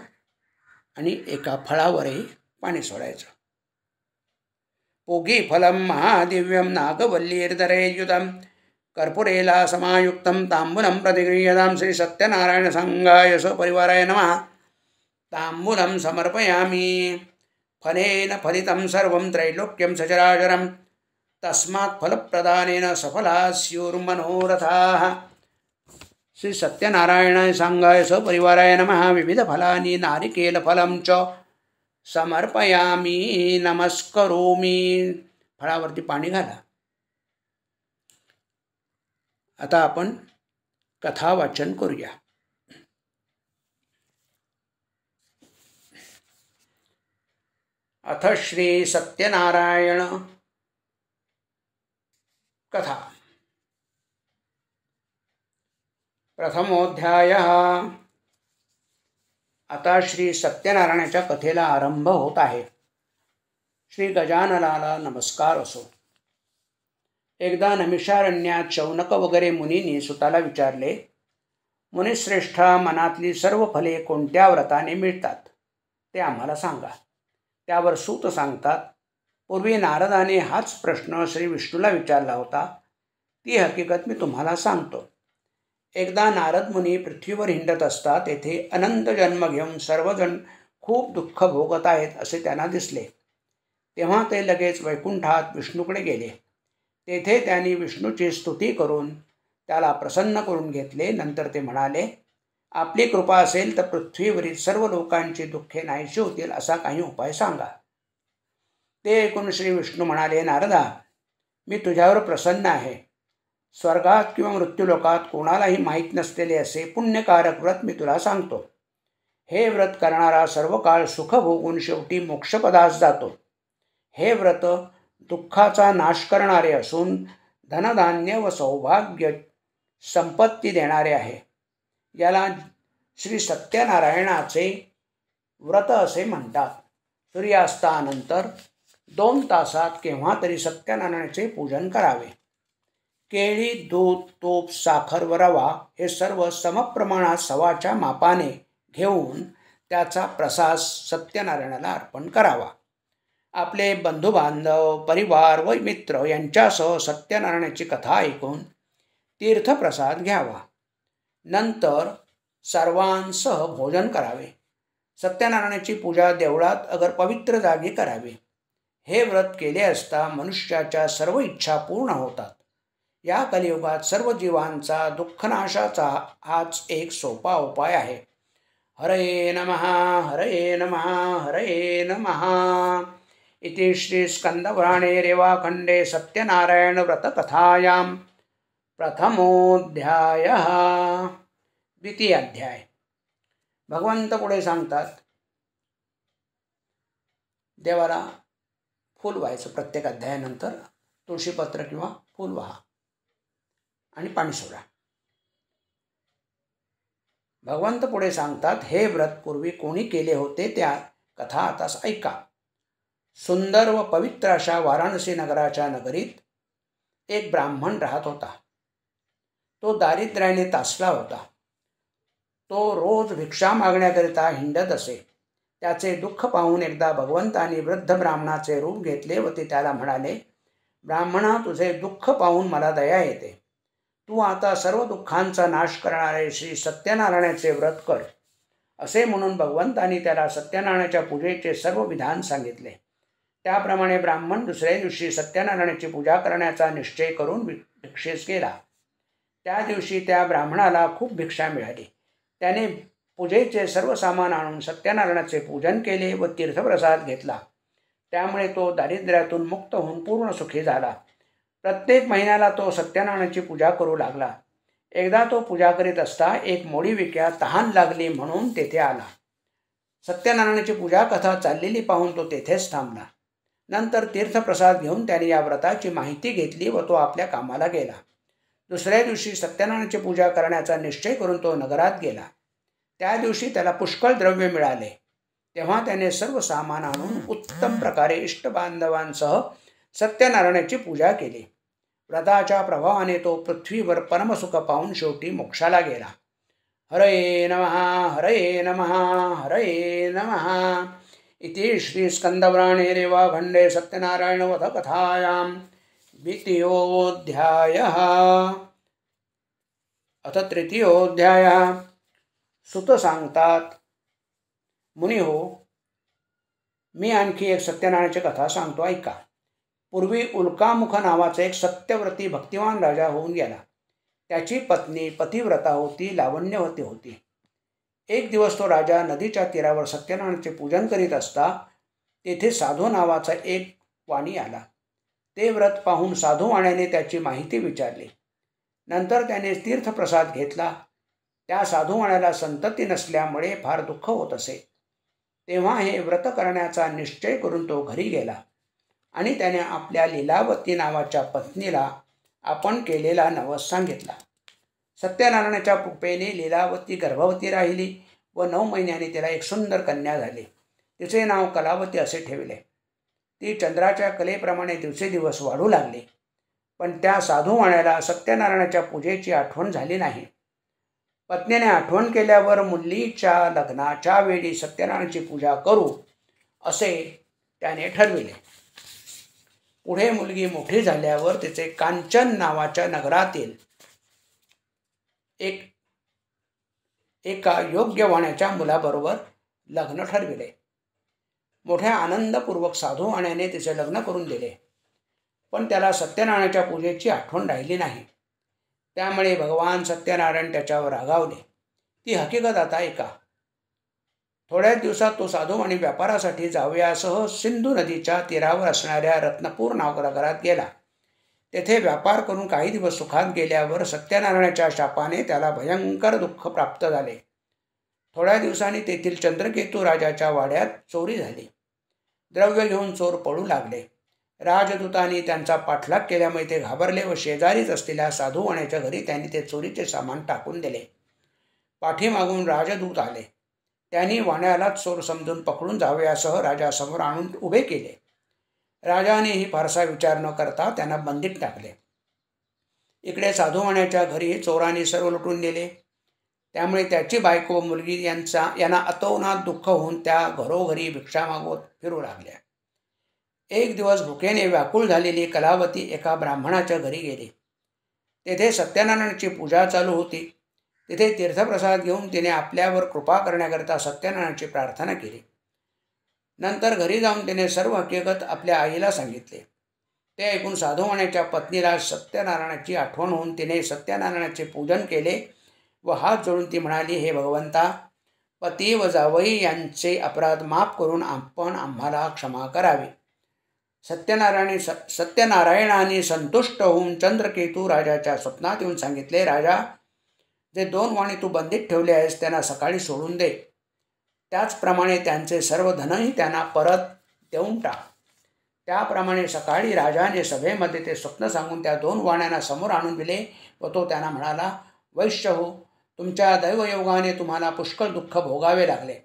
आणि एका फळावरही पाणी सोडायचं. पूगी फलं महादिव्यं नागवल्लीर्धरेयुतं कर्पूरेला समायुक्तं तांबूलं प्रतिगृह्यतां. श्री सत्यनारायण संघाय सपरिवाराय नमः. तांबूलं समर्पयामि. फलेन फलितं सर्वं त्रैलोक्यं सचराचरं तस्मात् फलप्रदानेन सफलाः स्युर्मनोरथाः. श्री सत्यनारायण सांगाय सपरिवाराय नमः. विविधफलानि नारिकेलफलं च समर्पयामि. नमस्करोमि. फळावरती पाणी घाला. आता आपण कथा वाचन करूया. अथ श्री सत्यनारायण कथा. प्रथमोऽध्यायः. आता श्री सत्यनारायणाच्या कथेला आरंभ होत आहे. श्री गजाननाला नमस्कार असो. एकदा नमिषारण्यात शौनक वगैरे मुनींनी सुताला विचारले, मुनिश्रेष्ठा, मनातली सर्व फले कोणत्या व्रताने मिळतात ते आम्हाला सांगा. त्यावर सूत सांगतात, पूर्वी नारदाने हाच प्रश्न श्री विष्णूला विचारला होता. ती हकीकत मी तुम्हाला सांगतो. एकदा नारद मुनी पृथ्वीवर हिंडत असता तेथे अनंत जन्म घेऊन सर्वजण खूप दुःख भोगत आहेत असे त्यांना दिसले. तेव्हा ते लगेच वैकुंठात विष्णूकडे गेले. तेथे त्यांनी विष्णूची स्तुती करून त्याला प्रसन्न करून घेतले. नंतर ते म्हणाले, आपली कृपा असेल तर पृथ्वीवरील सर्व लोकांची दुःखे नाहीशी होतील असा काही उपाय सांगा. ते ऐकून श्री विष्णू म्हणाले, नारदा, मी तुझ्यावर प्रसन्न आहे. स्वर्गात किंवा मृत्यूलोकात कोणालाही माहीत नसलेले असे पुण्यकारक व्रत मी तुला सांगतो. हे व्रत करणारा सर्व काळ सुख भोगून शेवटी मोक्षपदास जातो. हे व्रत दुःखाचा नाश करणारे असून धनधान्य व सौभाग्य संपत्ती देणारे आहे. याला श्री सत्यनारायणाचे व्रत असे म्हणतात. सूर्यास्तानंतर 2 तासात केव्हा तरी सत्यनारायणाचे पूजन करावे. केळी, दूध, तूप, साखर व रवा हे सर्व समप्रमाणात सवाच्या मापाने घेऊन त्याचा प्रसाद सत्यनारायणाला अर्पण करावा. आपले बंधुबांधव, परिवार व मित्र यांच्यासह सत्यनारायणाची कथा ऐकून तीर्थप्रसाद घ्यावा. नंतर सर्वांसह भोजन करावे. सत्यनारायणाची पूजा देवळात अगर पवित्र जागी करावी. हे व्रत केले असता मनुष्याच्या सर्व इच्छा पूर्ण होतात. या कलियुगात सर्व जीवांचा दुःखनाशाचा हाच एक सोपा उपाय आहे. हरये नमः. हरये नमः. हरये नमः. इति श्री स्कंदपुराणे रेवाखंडे सत्यनारायण व्रतकथायां प्रथमोऽध्यायः। द्वितीय अध्याय। भगवंत पुढे सांगतात, देवाला फूल व्हायचं प्रत्येक अध्यायानंतर, तुळशीपत्र किंवा फूल व्हा आणि पाणी सोडा. भगवंत पुढे सांगतात, हे व्रत पूर्वी कोणी केले होते त्या कथा आता ऐका. सुंदर व पवित्र अशा वाराणसी नगराच्या नगरीत एक ब्राह्मण राहत होता. तो दारिद्र्याने तासला होता. तो रोज भिक्षा मागण्याकरिता हिंडत असे. त्याचे दुःख पाहून एकदा भगवंतांनी वृद्ध ब्राह्मणाचे रूप घेतले व ते त्याला म्हणाले, ब्राह्मणा, तुझे दुःख पाहून मला दया येते. तू आता सर्व दुःखांचा नाश करणारे श्री सत्यनारायणाचे व्रत कर. असे म्हणून भगवंतांनी त्याला सत्यनारायणाच्या पूजेचे सर्व विधान सांगितले. त्याप्रमाणे ब्राह्मण दुसऱ्या दिवशी सत्यनारायणाची पूजा करण्याचा निश्चय करून भिक्षेस गेला. त्या दिवशी त्या ब्राह्मणाला खूप भिक्षा मिळाली. त्याने पूजेचे सर्व सामान आणून सत्यनारायणाचे पूजन केले व तीर्थप्रसाद घेतला. त्यामुळे तो दारिद्र्यातून मुक्त होऊन पूर्ण सुखी झाला. प्रत्येक महिन्याला तो सत्यनारायणाची पूजा करू लागला. एकदा तो पूजा करीत असता एक मोडी विक्या तहान लागली म्हणून तेथे आला. सत्यनारायणाची पूजा कथा चाललेली पाहून तो तेथेच थांबला. नंतर तीर्थप्रसाद घेऊन त्याने या व्रताची माहिती घेतली व तो आपल्या कामाला गेला. दुसऱ्या दिवशी सत्यनारायणाची पूजा करण्याचा निश्चय करून तो नगरात गेला. त्या दिवशी त्याला पुष्कळ द्रव्य मिळाले. तेव्हा त्याने सर्व सामान आणून उत्तम प्रकारे इष्टबांधवांसह सत्यनारायणाची पूजा केली. व्रताच्या प्रभावाने तो पृथ्वीवर परमसुख पाहून शेवटी मोक्षाला गेला. हरये नमः, हरये नमः, हरये नमः. इति श्री स्कंदपुराणे रेवाखंडे सत्यनारायण वधकथायां द्वितीयोऽध्यायः. अथ तृतीयोऽध्यायः. सुत सांगतात, मुनी हो, मी आणखी एक सत्यनारायणाची कथा सांगतो, ऐका. पूर्वी उल्कामुख नावाचा एक सत्यव्रती भक्तिवान राजा होऊन गेला. त्याची पत्नी पतिव्रता होती, लावण्यवती होती. एक दिवस तो राजा नदीच्या तीरावर सत्यनारायणाचे पूजन करीत असता तेथे साधू नावाचा एक वाणी आला. ते व्रत पाहून साधू वाण्याने त्याची माहिती विचारली. नंतर त्याने तीर्थप्रसाद घेतला. त्या साधू वाण्याला संतती नसल्यामुळे फार दुःख होत असे. तेव्हा हे व्रत करण्याचा निश्चय करून तो घरी गेला आणि त्याने आपल्या लीलावती नावाच्या पत्नीला आपण केलेला नवस सांगितला. सत्यनारायणाच्या कृपेने लीलावती गर्भवती राहिली व 9 महिन्यांनी तिला एक सुंदर कन्या झाली. तिचे नाव कलावती असे ठेवले. ती चंद्राच्या कलेप्रमाणे दिवसेदिवस वाढू लागली. पण त्या साधू वाण्याला सत्यनारायणाच्या पूजेची आठवण झाली नाही. पत्नीने आठवण केल्यावर मुलीच्या लग्नाच्या वेळी सत्यनारायणाची पूजा करू असे त्याने ठरविले. पुढे मुलगी मोठी झाल्यावर तिचे कांचन नावाच्या नगरातील एका योग्य वाण्याच्या मुलाबरोबर लग्न ठरविले. मोठ्या आनंदपूर्वक साधू वाण्याने तिचे लग्न करून दिले. पण त्याला सत्यनारायणाच्या पूजेची आठवण राहिली नाही. त्यामुळे भगवान सत्यनारायण त्याच्यावर रागावले. ती हकीकत आता ऐका. थोड्याच दिवसात तो साधू वाणी व्यापारासाठी जावयासह सिंधू नदीच्या तीरावर असणाऱ्या रत्नपूर नगरात गेला. तेथे व्यापार करून काही दिवस सुखात गेल्यावर सत्यनारायणाच्या शापाने त्याला भयंकर दुःख प्राप्त झाले. थोड्या दिवसांनी तेथील चंद्रकेतू राजाच्या वाड्यात चोरी झाली. द्रव्य घेऊन चोर पळू लागले. राजदूतांनी त्यांचा पाठलाग केल्यामुळे ते घाबरले व शेजारीच असलेल्या साधू वाण्याच्या घरी त्यांनी ते चोरीचे सामान टाकून दिले. पाठीमागून राजदूत आले. त्यांनी वाण्यालाच चोर समजून पकडून जावयासह राजासमोर आणून उभे केले. राजानेही फारसा विचार न करता त्यांना बंदीत टाकले. इकडे साधू वाण्याच्या घरी चोरांनी सर्व लुटून नेले. त्यामुळे त्याची बायको व मुलगी यांना अतोनात दुःख होऊन त्या घरोघरी भिक्षा मागवत फिरू लागल्या. एक दिवस भुकेने व्याकुळ झालेली कलावती एका ब्राह्मणाच्या घरी गेली. तेथे सत्यनारायणाची पूजा चालू होती. तिथे तीर्थप्रसाद घेऊन तिने आपल्यावर कृपा करण्याकरिता सत्यनारायणाची प्रार्थना केली. नंतर घरी जाऊन तिने सर्व हकीकत आपल्या आईला सांगितले. ते ऐकून साधू वाण्याच्या पत्नीला सत्यनारायणाची आठवण होऊन तिने सत्यनारायणाचे पूजन केले व हात जोडून ती म्हणाली, हे भगवंता, पती व जावई यांचे अपराध माफ करून आपण आम्हाला क्षमा करावे. सत्यनारायणाने संतुष्ट होऊन चंद्रकेतू राजाच्या स्वप्नात येऊन सांगितले, राजा, जे 2 वाणी तू बंदीत ठेवले आहेस त्यांना सकाळी सोडून दे. त्याचप्रमाणे त्यांचे सर्व धनही त्यांना परत देऊन टाक. त्याप्रमाणे सकाळी राजाने सभेमध्ये ते स्वप्न सांगून त्या 2 वाण्यांना समोर आणून दिले व तो त्यांना म्हणाला, वैश्य हो, तुमच्या दैवयोगाने तुम्हाला पुष्कळ दुःख भोगावे लागले.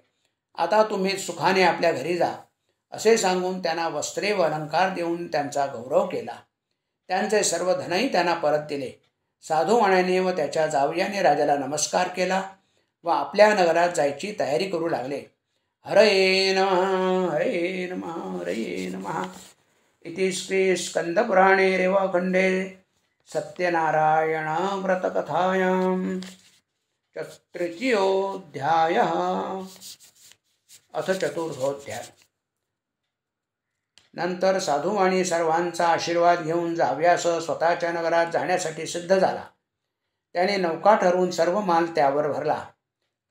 आता तुम्ही सुखाने आपल्या घरी जा. असे सांगून त्यांना वस्त्रे व अलंकार देऊन त्यांचा गौरव केला. त्यांचे सर्व धनही त्यांना परत दिले. साधूवाण्याने व त्याच्या जावयाने राजाला नमस्कार केला व आपल्या नगरात जायची तयारी करू लागले. हरये नमः हरये नमः हरये नमः इति श्री स्कंदपुराणे रेवाखंडे सत्यनारायण व्रतकथायां तृतीयोऽध्यायः अथ चतुर्थोऽध्याय. नंतर साधूवाणी सर्वांचा आशीर्वाद घेऊन जावयासह स्वतःच्या नगरात जाण्यासाठी सिद्ध झाला. त्याने नौका ठरवून सर्व माल त्यावर भरला.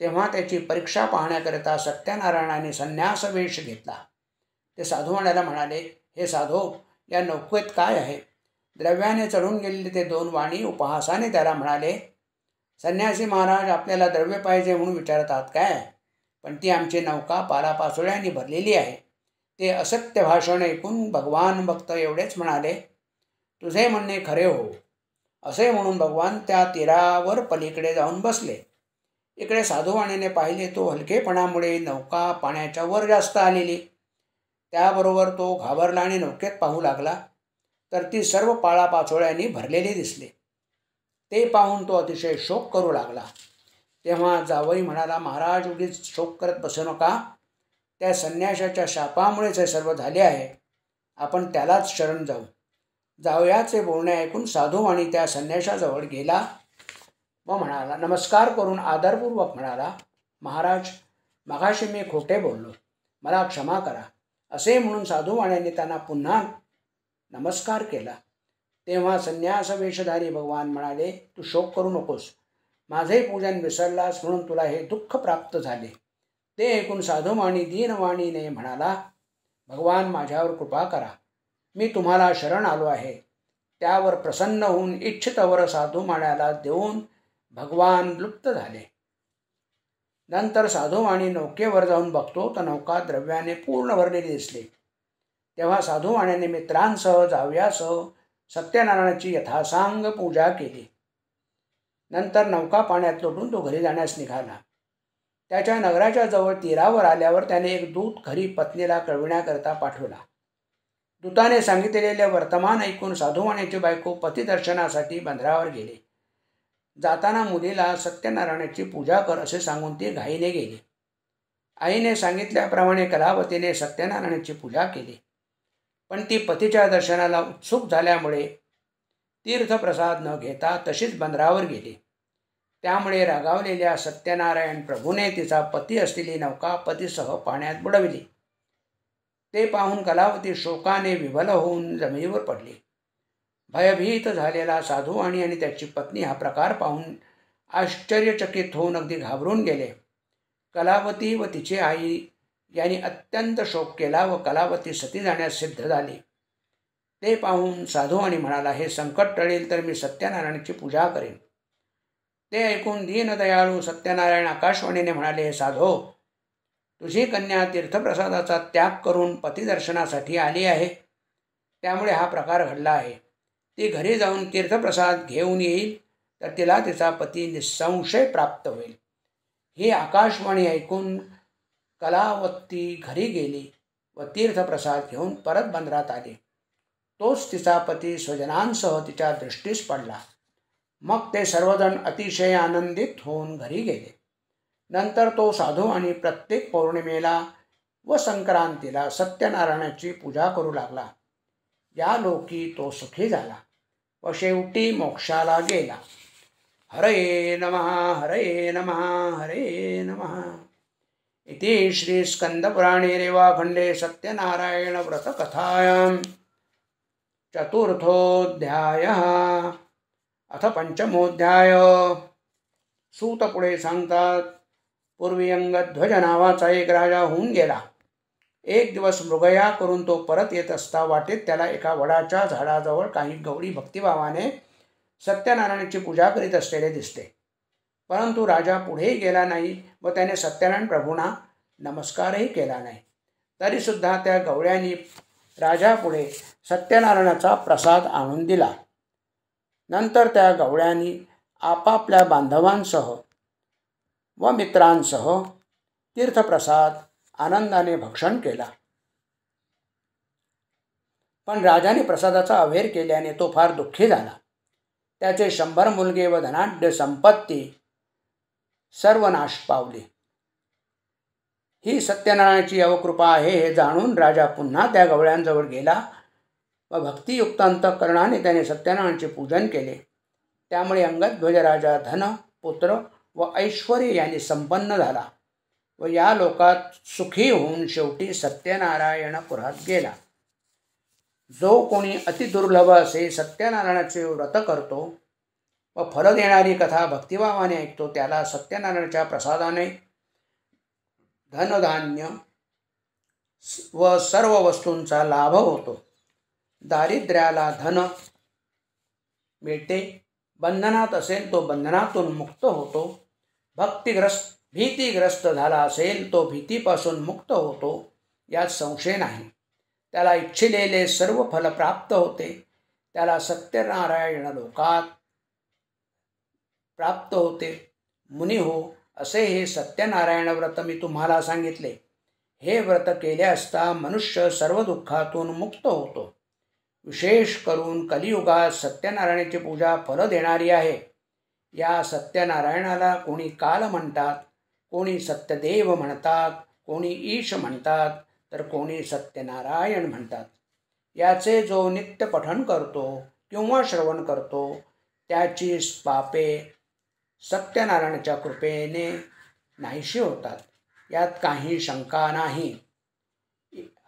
तेव्हा त्याची परीक्षा पाहण्याकरिता सत्यनारायणाने संन्यास वेश घेतला. ते साधूवाण्याला म्हणाले, हे साधो, या नौकेत काय आहे? द्रव्याने चढून गेलेले ते 2 वाणी उपहासाने त्याला म्हणाले, संन्यासी महाराज, आपल्याला द्रव्य पाहिजे म्हणून विचारत आहात काय? पण ती आमची नौका पालापाचोळ्यांनी भरलेली आहे. ते असत्य भाषण ऐकून भगवान भक्त एवढेच म्हणाले, तुझे म्हणणे खरे हो. असे म्हणून भगवान त्या तीरावर पलीकडे जाऊन बसले. इकडे साधूवाणीने पाहिले तो हलकेपणामुळे नौका पाण्याच्या वर जास्त आलेली. त्याबरोबर तो घाबरला आणि नौकेत पाहू लागला तर ती सर्व पाळापाचोळ्यांनी भरलेली दिसली. ते पाहून तो अतिशय शोक करू लागला. तेव्हा जावई म्हणाला, महाराज, उगीच शोक करत बसू नका. त्या संन्याशाच्या शापामुळेच हे सर्व झाले आहे. आपण त्यालाच शरण जाऊ. जावयाचे बोलणे ऐकून साधूवाणी त्या संन्याशाजवळ गेला व म्हणाला, नमस्कार करून आदरपूर्वक म्हणाला, महाराज, मगाशी मी खोटे बोललो, मला क्षमा करा. असे म्हणून साधूवाण्याने त्यांना पुन्हा नमस्कार केला. तेव्हा संन्यास वेशधारी भगवान म्हणाले, तू शोक करू नकोस. माझे पूजन विसरलास म्हणून तुला हे दुःख प्राप्त झाले. ते ऐकून साधूवाणी दीनवाणीने म्हणाला, भगवान, माझ्यावर कृपा करा. मी तुम्हाला शरण आलो आहे. त्यावर प्रसन्न होऊन इच्छित वर साधूवाण्याला देऊन भगवान लुप्त झाले. नंतर साधूवाणी नौकेवर जाऊन बघतो तर नौका द्रव्याने पूर्ण भरलेली दिसली. तेव्हा साधूवाण्याने मित्रांसह जावयासह सत्यनारायणाची यथासांग पूजा केली. नंतर नौका पाण्यात लोटून तो घरी जाण्यास निघाला. त्याच्या नगराच्या जवळ तीरावर आल्यावर त्याने एक दूत घरी पत्नीला कळविण्याकरिता पाठवला. दूताने सांगितलेले वर्तमान ऐकून साधूवाण्याची बायको पतिदर्शनासाठी बंदरावर गेली. जाताना मुलीला सत्यनारायणाची पूजा कर असे सांगून ती घाईने गेली. आईने सांगितल्याप्रमाणे कलावतीने सत्यनारायणाची पूजा केली. पण ती पतीच्या दर्शनाला उत्सुक झाल्यामुळे तीर्थप्रसाद न घेता तशीच बंदरावर गेली. त्यामुळे रागावलेल्या सत्यनारायण प्रभूने तिचा पती असलेली नौका पतीसह पाण्यात बुडविली. ते पाहून कलावती शोकाने विव्हल होऊन जमिनीवर पडली. भयभीत झालेला साधूवाणी आणि त्याची पत्नी हा प्रकार पाहून आश्चर्यचकित होऊन अगदी घाबरून गेले. कलावती व तिची आई यांनी अत्यंत शोक केला व कलावती सती जाण्यास सिद्ध झाली. ते पाहून साधूवाणी म्हणाला, हे संकट टळेल तर मी सत्यनारायणाची पूजा करेन. ते ऐकून दीनदयाळू सत्यनारायण आकाशवाणीने म्हणाले, हे साधो, तुझी कन्या तीर्थप्रसादाचा त्याग करून पतिदर्शनासाठी आली आहे. त्यामुळे हा प्रकार घडला आहे. ती घरी जाऊन तीर्थप्रसाद घेऊन येईल तर तिला तिचा पती निसंशय प्राप्त होईल. ही आकाशवाणी ऐकून कलावती घरी गेली व तीर्थप्रसाद घेऊन परत बंदरात आली. तोच तिचा पती स्वजनांसह तिच्या दृष्टीस पडला. मग ते सर्वजण अतिशय आनंदित होऊन घरी गेले. नंतर तो साधू आणि प्रत्येक पौर्णिमेला व संक्रांतीला सत्यनारायणाची पूजा करू लागला. या लोकी तो सुखी झाला व शेवटी मोक्षाला गेला. हरये नमः हरये नमः हरये नमः इति श्री स्कंदपुराणे रेवाखंडे सत्यनारायण व्रतकथायां चतुर्थोऽध्यायः अथ पंचमोऽध्याय. सूत पुढे सांगतात, पूर्वी अंगध्वज नावाचा एक राजा होऊन गेला. एक दिवस मृगया करून तो परत येत असता वाटेत त्याला एका वडाच्या झाडाजवळ काही गवळी भक्तिभावाने सत्यनारायणाची पूजा करीत असलेले दिसते. परंतु राजा पुढेही गेला नाही व त्याने सत्यनारायण प्रभूंना नमस्कारही केला नाही. तरीसुद्धा त्या गवळ्यांनी राजापुढे सत्यनारायणाचा प्रसाद आणून दिला. नंतर त्या गवळ्यांनी आपापल्या बांधवांसह व मित्रांसह तीर्थप्रसाद आनंदाने भक्षण केला. पण राजाने प्रसादाचा अव्हेर केल्याने तो फार दुःखी झाला. त्याचे 100 मुलगे व धनाढ्य संपत्ती सर्व नाश पावली. ही सत्यनारायणाची अवकृपा आहे हे जाणून राजा पुन्हा त्या गवळ्यांजवळ गेला व भक्तियुक्त अंतःकरणाने त्याने सत्यनारायणाचे पूजन केले. त्यामुळे अंगदध्वज राजा धन, पुत्र व ऐश्वर यांनी संपन्न झाला व या लोकात सुखी होऊन शेवटी सत्यनारायणपुरात गेला. जो कोणी अतिदुर्लभ असे सत्यनारायणाचे व्रत करतो व फल देणारी कथा भक्तिभावाने ऐकतो त्याला सत्यनारायणाच्या प्रसादाने धनधान्य व सर्व वस्तूंचा लाभ होतो. दारिद्र्याला धन मिळते. बंधनात असेल तो बंधनातून मुक्त होतो. भीतिग्रस्त झाला असेल तो भीतीपासून मुक्त होतो यात संशय नाही. त्याला इच्छिलेले सर्व फल प्राप्त होते. त्याला सत्यनारायण लोकात प्राप्त होते. मुनी हो, असे हे सत्यनारायण व्रत मी तुम्हाला सांगितले. हे व्रत केले असता मनुष्य सर्व दुःखातून मुक्त होतो. विशेष करून कलियुगात सत्यनारायणाची पूजा फल देणारी आहे. या सत्यनारायणाला कोणी काल म्हणतात, कोणी सत्यदेव म्हणतात, कोणी ईश म्हणतात, तर कोणी सत्यनारायण म्हणतात. याचे जो नित्य पठण करतो किंवा श्रवण करतो त्याची पापे सत्यनारायणाच्या कृपेने नाहीशी होतात. यात काही शंका नाही.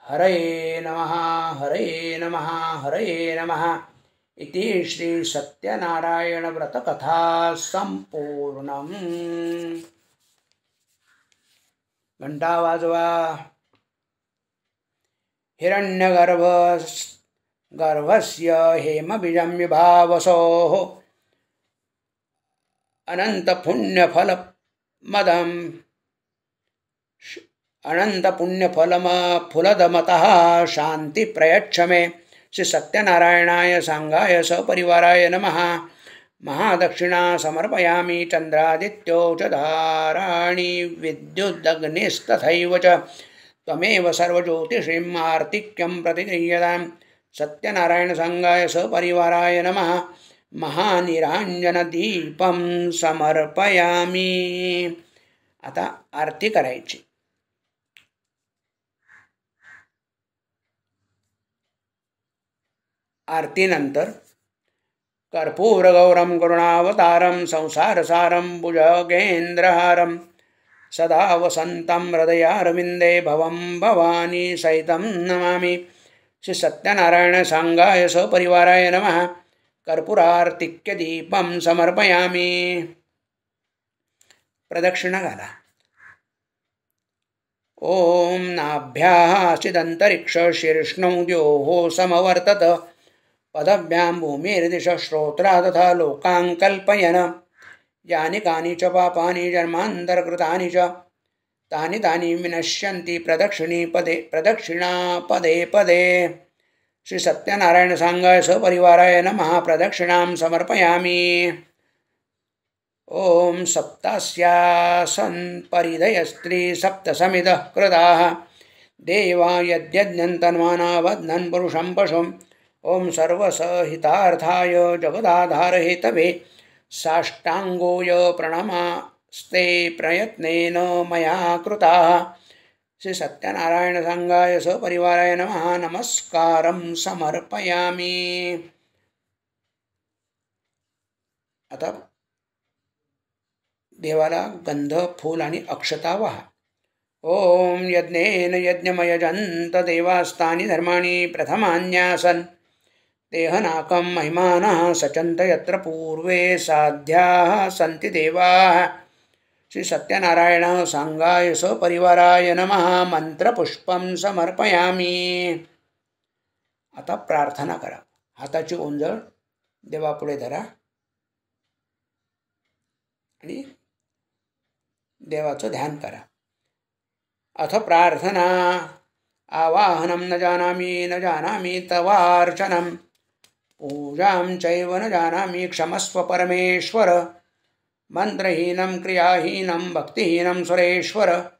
हरये नमः, हरये नमः, हरये नमः इति श्री सत्यनारायण व्रतकथा संपूर्णम्. घंटा वाजवा. हिरण्यगर्भस्य हेमबीजं विभावसोः अनन्तपुण्यफलमफुलदमतः शांति प्रयच्छ मे. श्री सत्यनारायणाय सांगाय सपरिवाराय नमः. महादक्षिणा समर्पयामि. चंद्रादित्यो च धाराणि विद्युदग्निस्तथैव च त्वमेव सर्वज्योतिषीं आर्तिक्यं प्रतिगृह्यताम्. सत्यनारायण सांगाय सपरिवाराय नमः. महानिरांजनदीपं समर्पयामि. आता आरती करायची. आरतीनंतर कर्पूरगौरं करुणावतारं संसारसारं भुजगेन्द्रहारं सदा वसन्तं हृदयारविन्दे भवं भवानी सहितं नमामि. श्री सत्यनारायण सांगाय सपरिवाराय नमः. कर्पूरार्तिक्यदीपं समर्पयामि. प्रदक्षिणा घाला. ओम नाभ्याः चिदंतरिक्ष शीर्ष्णौ द्योः समवर्तत. पदभ्यां भूमिर्दिशः श्रोत्रा तथा लोकान् कल्पयन्. यानि कानि च पापानि जन्मान्तरकृतानि च तानि तानि विनश्यन्ति प्रदक्षिणा पदे पदे. श्री सत्यनारायण सांगाय सपरिवाराय नमः. प्रदक्षिणां समर्पयामि. ओम सप्तास्यासन् परिधयस्त्री सप्तसमितः कृताः देवा यद्यज्ञन्तन्वानावध्नन् पुरुषं पशुम्. ओम सर्वसहितार्थाय जगदाधारहेतवे साष्टांगोय प्रणमास्ते प्रयत्नेन मया कृताः. श्री सत्यनारायण सांगाय सपरिवाराय नमः. नमस्कारं समर्पयामि. आता देवाला गंध, फूल आणि अक्षता वाहा. ओम यज्ञेन यज्ञमयजन्त देवास्तानि धर्माणि प्रथमान्यासन्. देहनाकं महिमानः सचन्त यत्र पूर्वे साध्याः सन्ति देवाः. श्री सत्यनारायण सांगाय सपरिवाराय नमः मंत्रपुष्पं समर्पयामी. आता प्रार्थना करा. हाताची ओंजळ देवापुढे धरा आणि देवाचं ध्यान करा. अथ प्रार्थना. आवाहनं न जानामि तवार्चनं पूजां चैव न जानामि क्षमस्व परमेश्वर. मंत्रहीनं क्रियाहीनं भक्तिहीनं सुरेश्वर.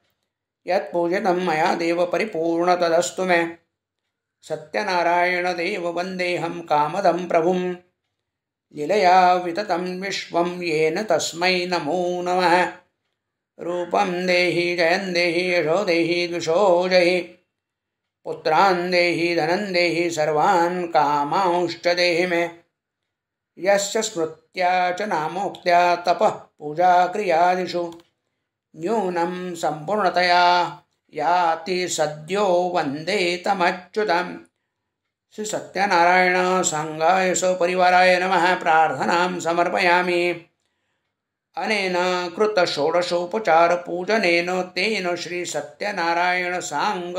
यत्पूजितं मया देव परिपूर्ण तदस्तु मे. सत्यनारायण देव वन्देऽहं कामदं प्रभुं. लीलया विततं विश्वं येन तस्मै नमो नमः. रूपं देहि जयं देहि यशो देहि द्विषो जहि. पुत्रान् देहि धनं देहि सर्वान् कामांश्च देहि मे. यस्य स्मृत्या च नामोक्त्या तपः पूजा क्रियादिषु न्यूनं सम्पूर्णतया याति सद्यो वन्दे तमच्युतम्. श्री सत्यनारायण सांगाय सपरिवाराय नमः प्रार्थनां समर्पयामि. अनेन कृत षोडशोपचार पूजनेन तेन श्री सत्यनारायण सांग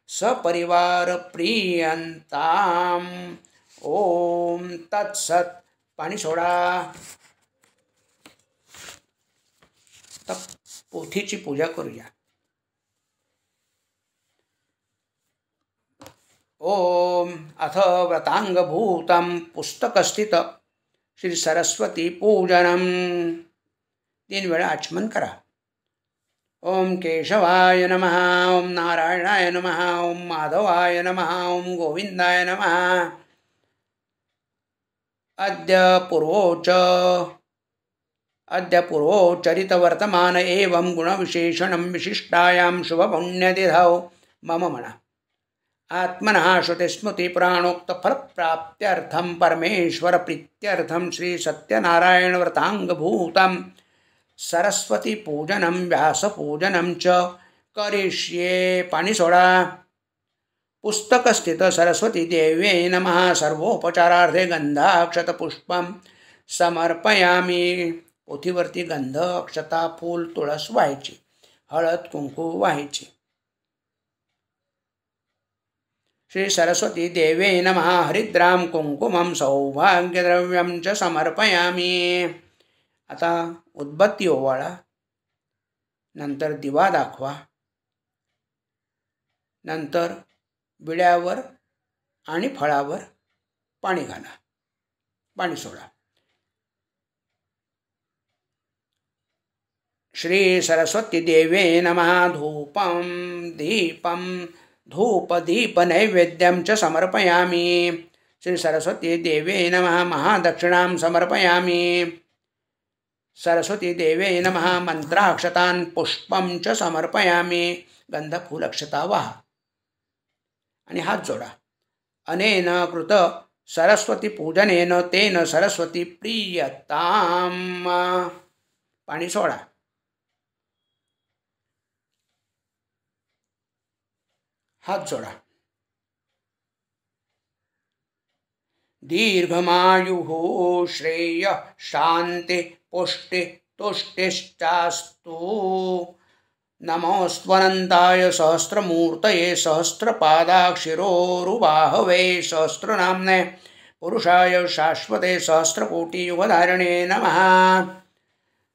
सपरिवार प्रियंताम. ओम तत्सत. पाणी सोडा. तर पोथीची पूजा करूया. ओम अथ व्रतांगभूतं पुस्तकस्थित श्री सरस्वती पूजनम. 3 वेळा आचमन करा. ओम केशवाय नमः. ओम नारायणाय नमः. ओम माधवाय नमः. ओम गोविंदाय नमः. अद्य पूर्वोच्चरित वर्तमान एवं गुणविशेषणं विशिष्टायां शुभपुण्यतिथौ मम मन आत्मनः श्रुतिस्मृति प्राणोक्त फलप्राप्त्यर्थं परमेश्वर प्रीत्यर्थं श्री सत्यनारायण व्रतांगभूतं सरस्वती पूजनं व्यासपूजनं च करिष्ये. पाणी सोडा. पुस्तकस्थित सरस्वती देव्यै नमः. सर्वोपचारार्थे गंधाक्षतपुष्पं समर्पयामी. पोथीवरती गंध, अक्षता, फूल, तुळस व्हायची. हळद कुंकू व्हायची. श्री सरस्वती देव्यै नमः. हरिद्रां कुंकुमं सौभाग्यद्रव्यं च समर्पयामी. आता उदबत्ती ओवाळा. नंतर दिवा दाखवा. नंतर विड्यावर आणि फळावर पाणी घाला. पाणी सोडा. श्री सरस्वती देव्यै नमः. धूपदीप नैवेद्यं च समर्पयामी. श्री सरस्वती देव्यै नमः. महादक्षिणां समर्पयामी. सरस्वती देव्यै नमः. मंत्राक्षतान् पुष्पं च समर्पयामी. गंध फूल अक्षता वाहा आणि हात जोडा. अनेन कृत सरस्वती पूजनेन तेन सरस्वती प्रीयताम. पाणी सोडा. हात जोडा. दीर्घमायुः श्रेय शांति पुष्टि तुष्टिश्चास्तु. नमोऽस्त्वनन्ताय सहस्रमूर्तये सहस्रपादाक्षिरोरुबाहवे सहस्रनाम्ने पुरुषाय शाश्वते सहस्रकोटियुगधारिणे नमः.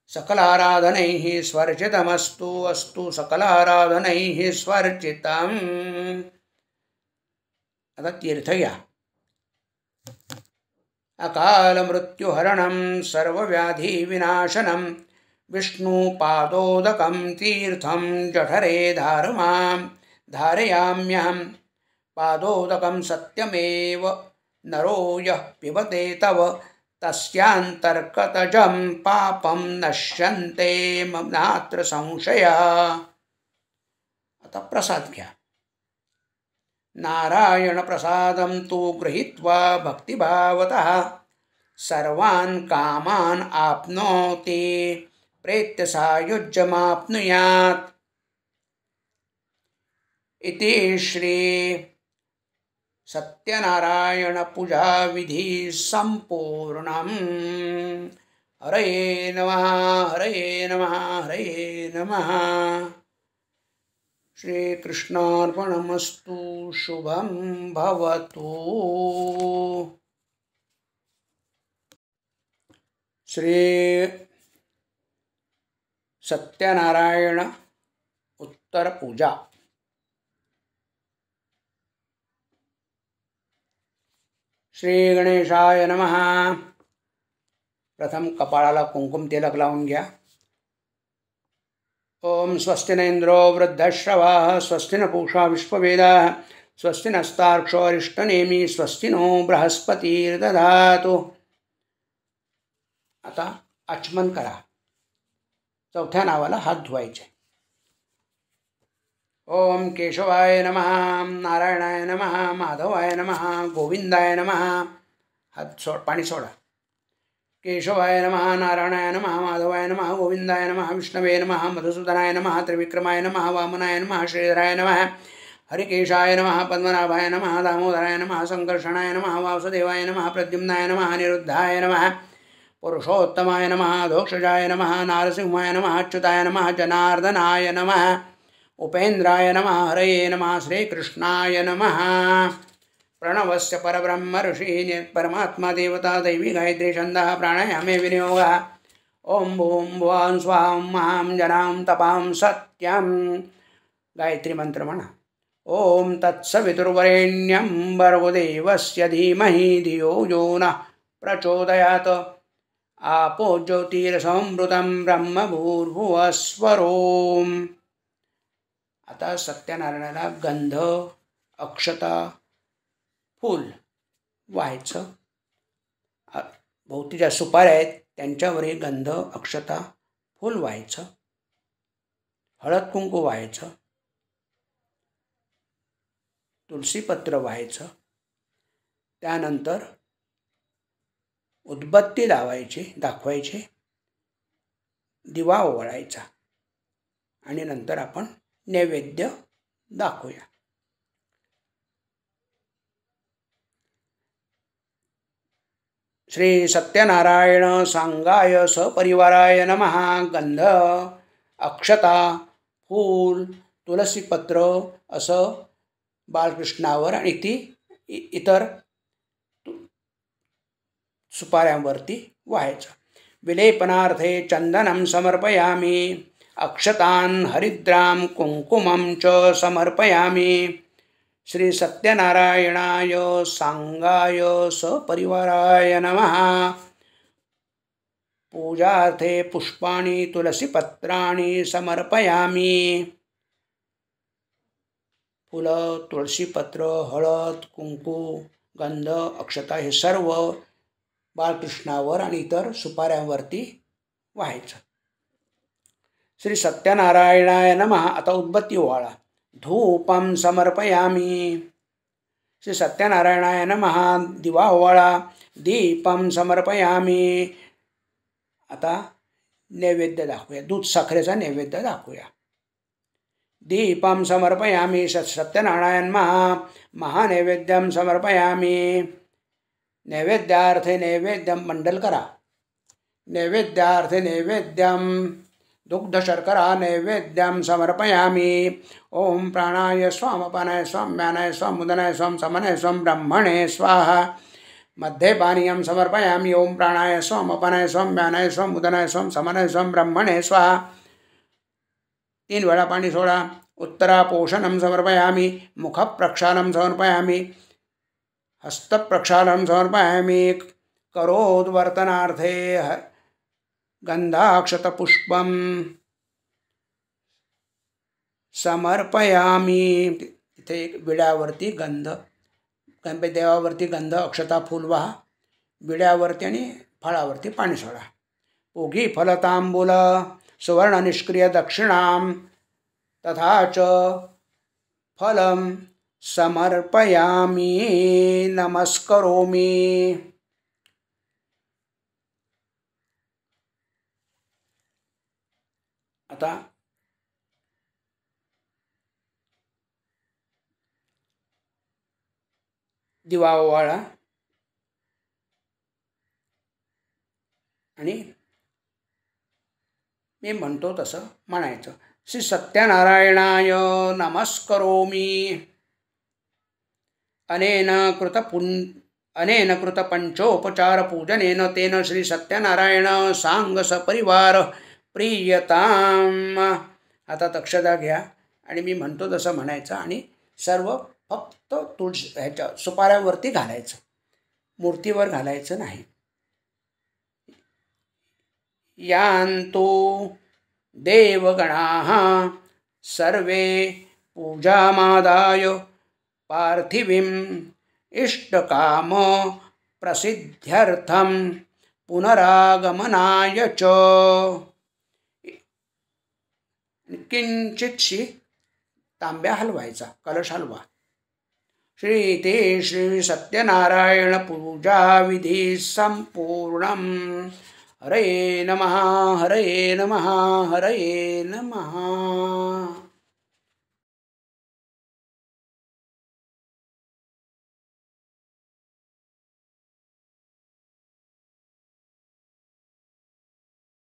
सकलाराधनैः स्वर्जितमस्तु. अस्तु सकलाराधनैः स्वर्जितम्. आता तीर्थ घ्या. अकालमृत्युहरणं सर्वव्याधिविनाशनं विष्णुपादोदकं तीर्थं जठरे धारयाम्यहं. पादोदकं सत्यमेव नरो यः पिबते तव तस्यान्तर्गतजं पापं नश्यन्ते नात्र संशयः. आता प्रसाद घ्या. नारायण प्रसादं तु गृहीत्वा भक्तिभावतः सर्वान् कामान् आप्नोति प्रेत्य सायुज्यमाप्नुयात्. इति श्री सत्यनारायण पूजा विधि संपूर्णम्. हरये नमः हरये नमः हरये नमः। श्रीकृष्णार्पणमस्तु। शुभं भवतु। श्री सत्यनारायण उत्तर पूजा। श्री गणेशाय नमः। प्रथम कपाळाला कुंकुम तिलक लावून घ्या। ओम स्वस्ति न इंद्रो वृद्धश्रवाः स्वस्ति न पूषा विश्ववेदाः स्वस्ति नस्तार्क्ष्यो अरिष्टनेमी स्वस्ति नो बृहस्पतिर्दधातु। आता आचमन करा। चौथ्या नावाला हात धुवायचे। ओम केशवाय नमः नारायणाय नमः माधवाय नमः गोविंदाय नमः। हात पाणी सोडा। केशवाय नमः नारायणाय नमः माधवाय नमः गोविंदाय नमः विष्णवे नमः मधुसूदनाय नमः त्रिविक्रमाय नमः वामनाय नमः श्रीधराय नमः हरिकेशाय नमः पद्मनाभाय नमः दामोदराय नमः संकर्षणाय नमः वासुदेवाय नमः प्रद्युम्नाय नमः अनिरुद्धाय नमः पुरुषोत्तमाय नमः धोक्षजाय नमः नारसिंहाय नमः अच्युताय नमः जनार्दनाय नमः उपेन्द्राय नमः हरये नमः श्रीकृष्णाय नमः। प्रणवस्य परब्रह्म ऋषि परमात्मा देवता दैवी गायत्री छन्दः प्राणायामे विनियोगः। ओम भूम भुवां स्वां महां जनां तपां सत्यं। गायत्री मंत्र म्हणा। ओम तत्सवितुर्वरेण्यं भर्गोदेवस्य धीमहि धियो यो नः प्रचोदयात्। आपो ज्योतिरसमृतं ब्रह्म भूर्भुवस्वरोम। आता सत्यनारायणाला गंध अक्षता फूल व्हायचं। भोवती ज्या सुपाऱ्या आहेत त्यांच्यावरही गंध अक्षता फूल व्हायचं। हळद कुंकू व्हायचं। तुलसीपत्र व्हायचं। त्यानंतर उदबत्ती दाखवायची दिवा ओवाळायचा आणि नंतर आपण नैवेद्य दाखवूया। श्री सत्यनारायण सांगाय सपरिवाराय नमः। गंध अक्षता फूल तुलसीपत्र असं बाळकृष्णावर आणि इतर सुपाऱ्यांवरती व्हायचं। विलेपनार्थे चंदनं समर्पयामि अक्षतान् हरिद्रां कुंकुमं च समर्पयामि। श्री सत्यनारायणाय सांगाय सपरिवाराय नमः। पूजार्थे पुष्पाणि तुलसीपत्राणि समर्पयामि। फुलं तुळशीपत्र हळद कुंकू गंध अक्षता हे सर्व बाळकृष्णावर आणि इतर सुपाऱ्यांवरती व्हायचं। श्री सत्यनारायणाय नमः। आता उदबत्ती ओवाळा। धूपं समर्पयामि। श्री सत्यनारायणाय नमः। दिवा ओवाळा। दीपं समर्पयामि। आता नैवेद्य दाखवूया। दूध साखरेचा नैवेद्य दाखवूया। दीपं समर्पयामि सत्यनारायण महानैवेद्यं समर्पयामि। नैवेद्यार्थे नैवेद्यं मंडल करा। नैवेद्यार्थे नैवेद्यं दुग्धशर्करा नैवेद्यं समर्पयामि। ओम प्राणाय स्वाम अपानाय स्वाम व्यानाय स्वाम उदनाय स्वाम समनाय स्वाम ब्रह्मणे स्वाहा। मध्ये पानीयं समर्पयामि। ओम प्राणाय स्वाम अपानाय स्वाम व्यानाय स्वाम उदनाय स्वाम समनाय स्वाम ब्रह्मणे स्वाहा। 3 वेळा पाणी सोडा। उत्तरापोषणं समर्पयामि। मुखप्रक्षालं समर्पयामि। हस्तप्रक्षालं समर्पयामि। करोद्वर्तनार्थे गंधाक्षतपुष्पं समर्पयामि। इथे एक विड्यावरती गणपती देवावरती गंध अक्षता फूल वाहा। विड्यावरती आणि फळावरती पाणी सोडा। ओघी फलतांबूल सुवर्ण निष्क्रिय दक्षिणां तथा च फलं समर्पयामि नमस्करोमि। आता दिवा ओवाळा आणि मी म्हणतो तसं म्हणायचं. श्री सत्यनारायणाय नमस्करोमी. अनेन कृत पंचोपचार पूजनेन तेन श्री सत्यनारायण सांग सपरिवार प्रियताम. आता दक्षता घ्या आणि मी म्हणतो तसं म्हणायचं आणि सर्व फक्त ह्याच्या सुपाऱ्यावरती घालायचं, मूर्तीवर घालायचं नाही. यांतो देवगणाः सर्वे पूजामादाय पार्थिवीं इष्टकाम प्रसिद्ध्यर्थं पुनरागमनाय च. किंचितशी तांब्या हलवायचा, कलश हलवा. श्री सत्यनारायण पूजा विधी संपूर्णम. हरे नमः, हरे नमः, हरे नमः.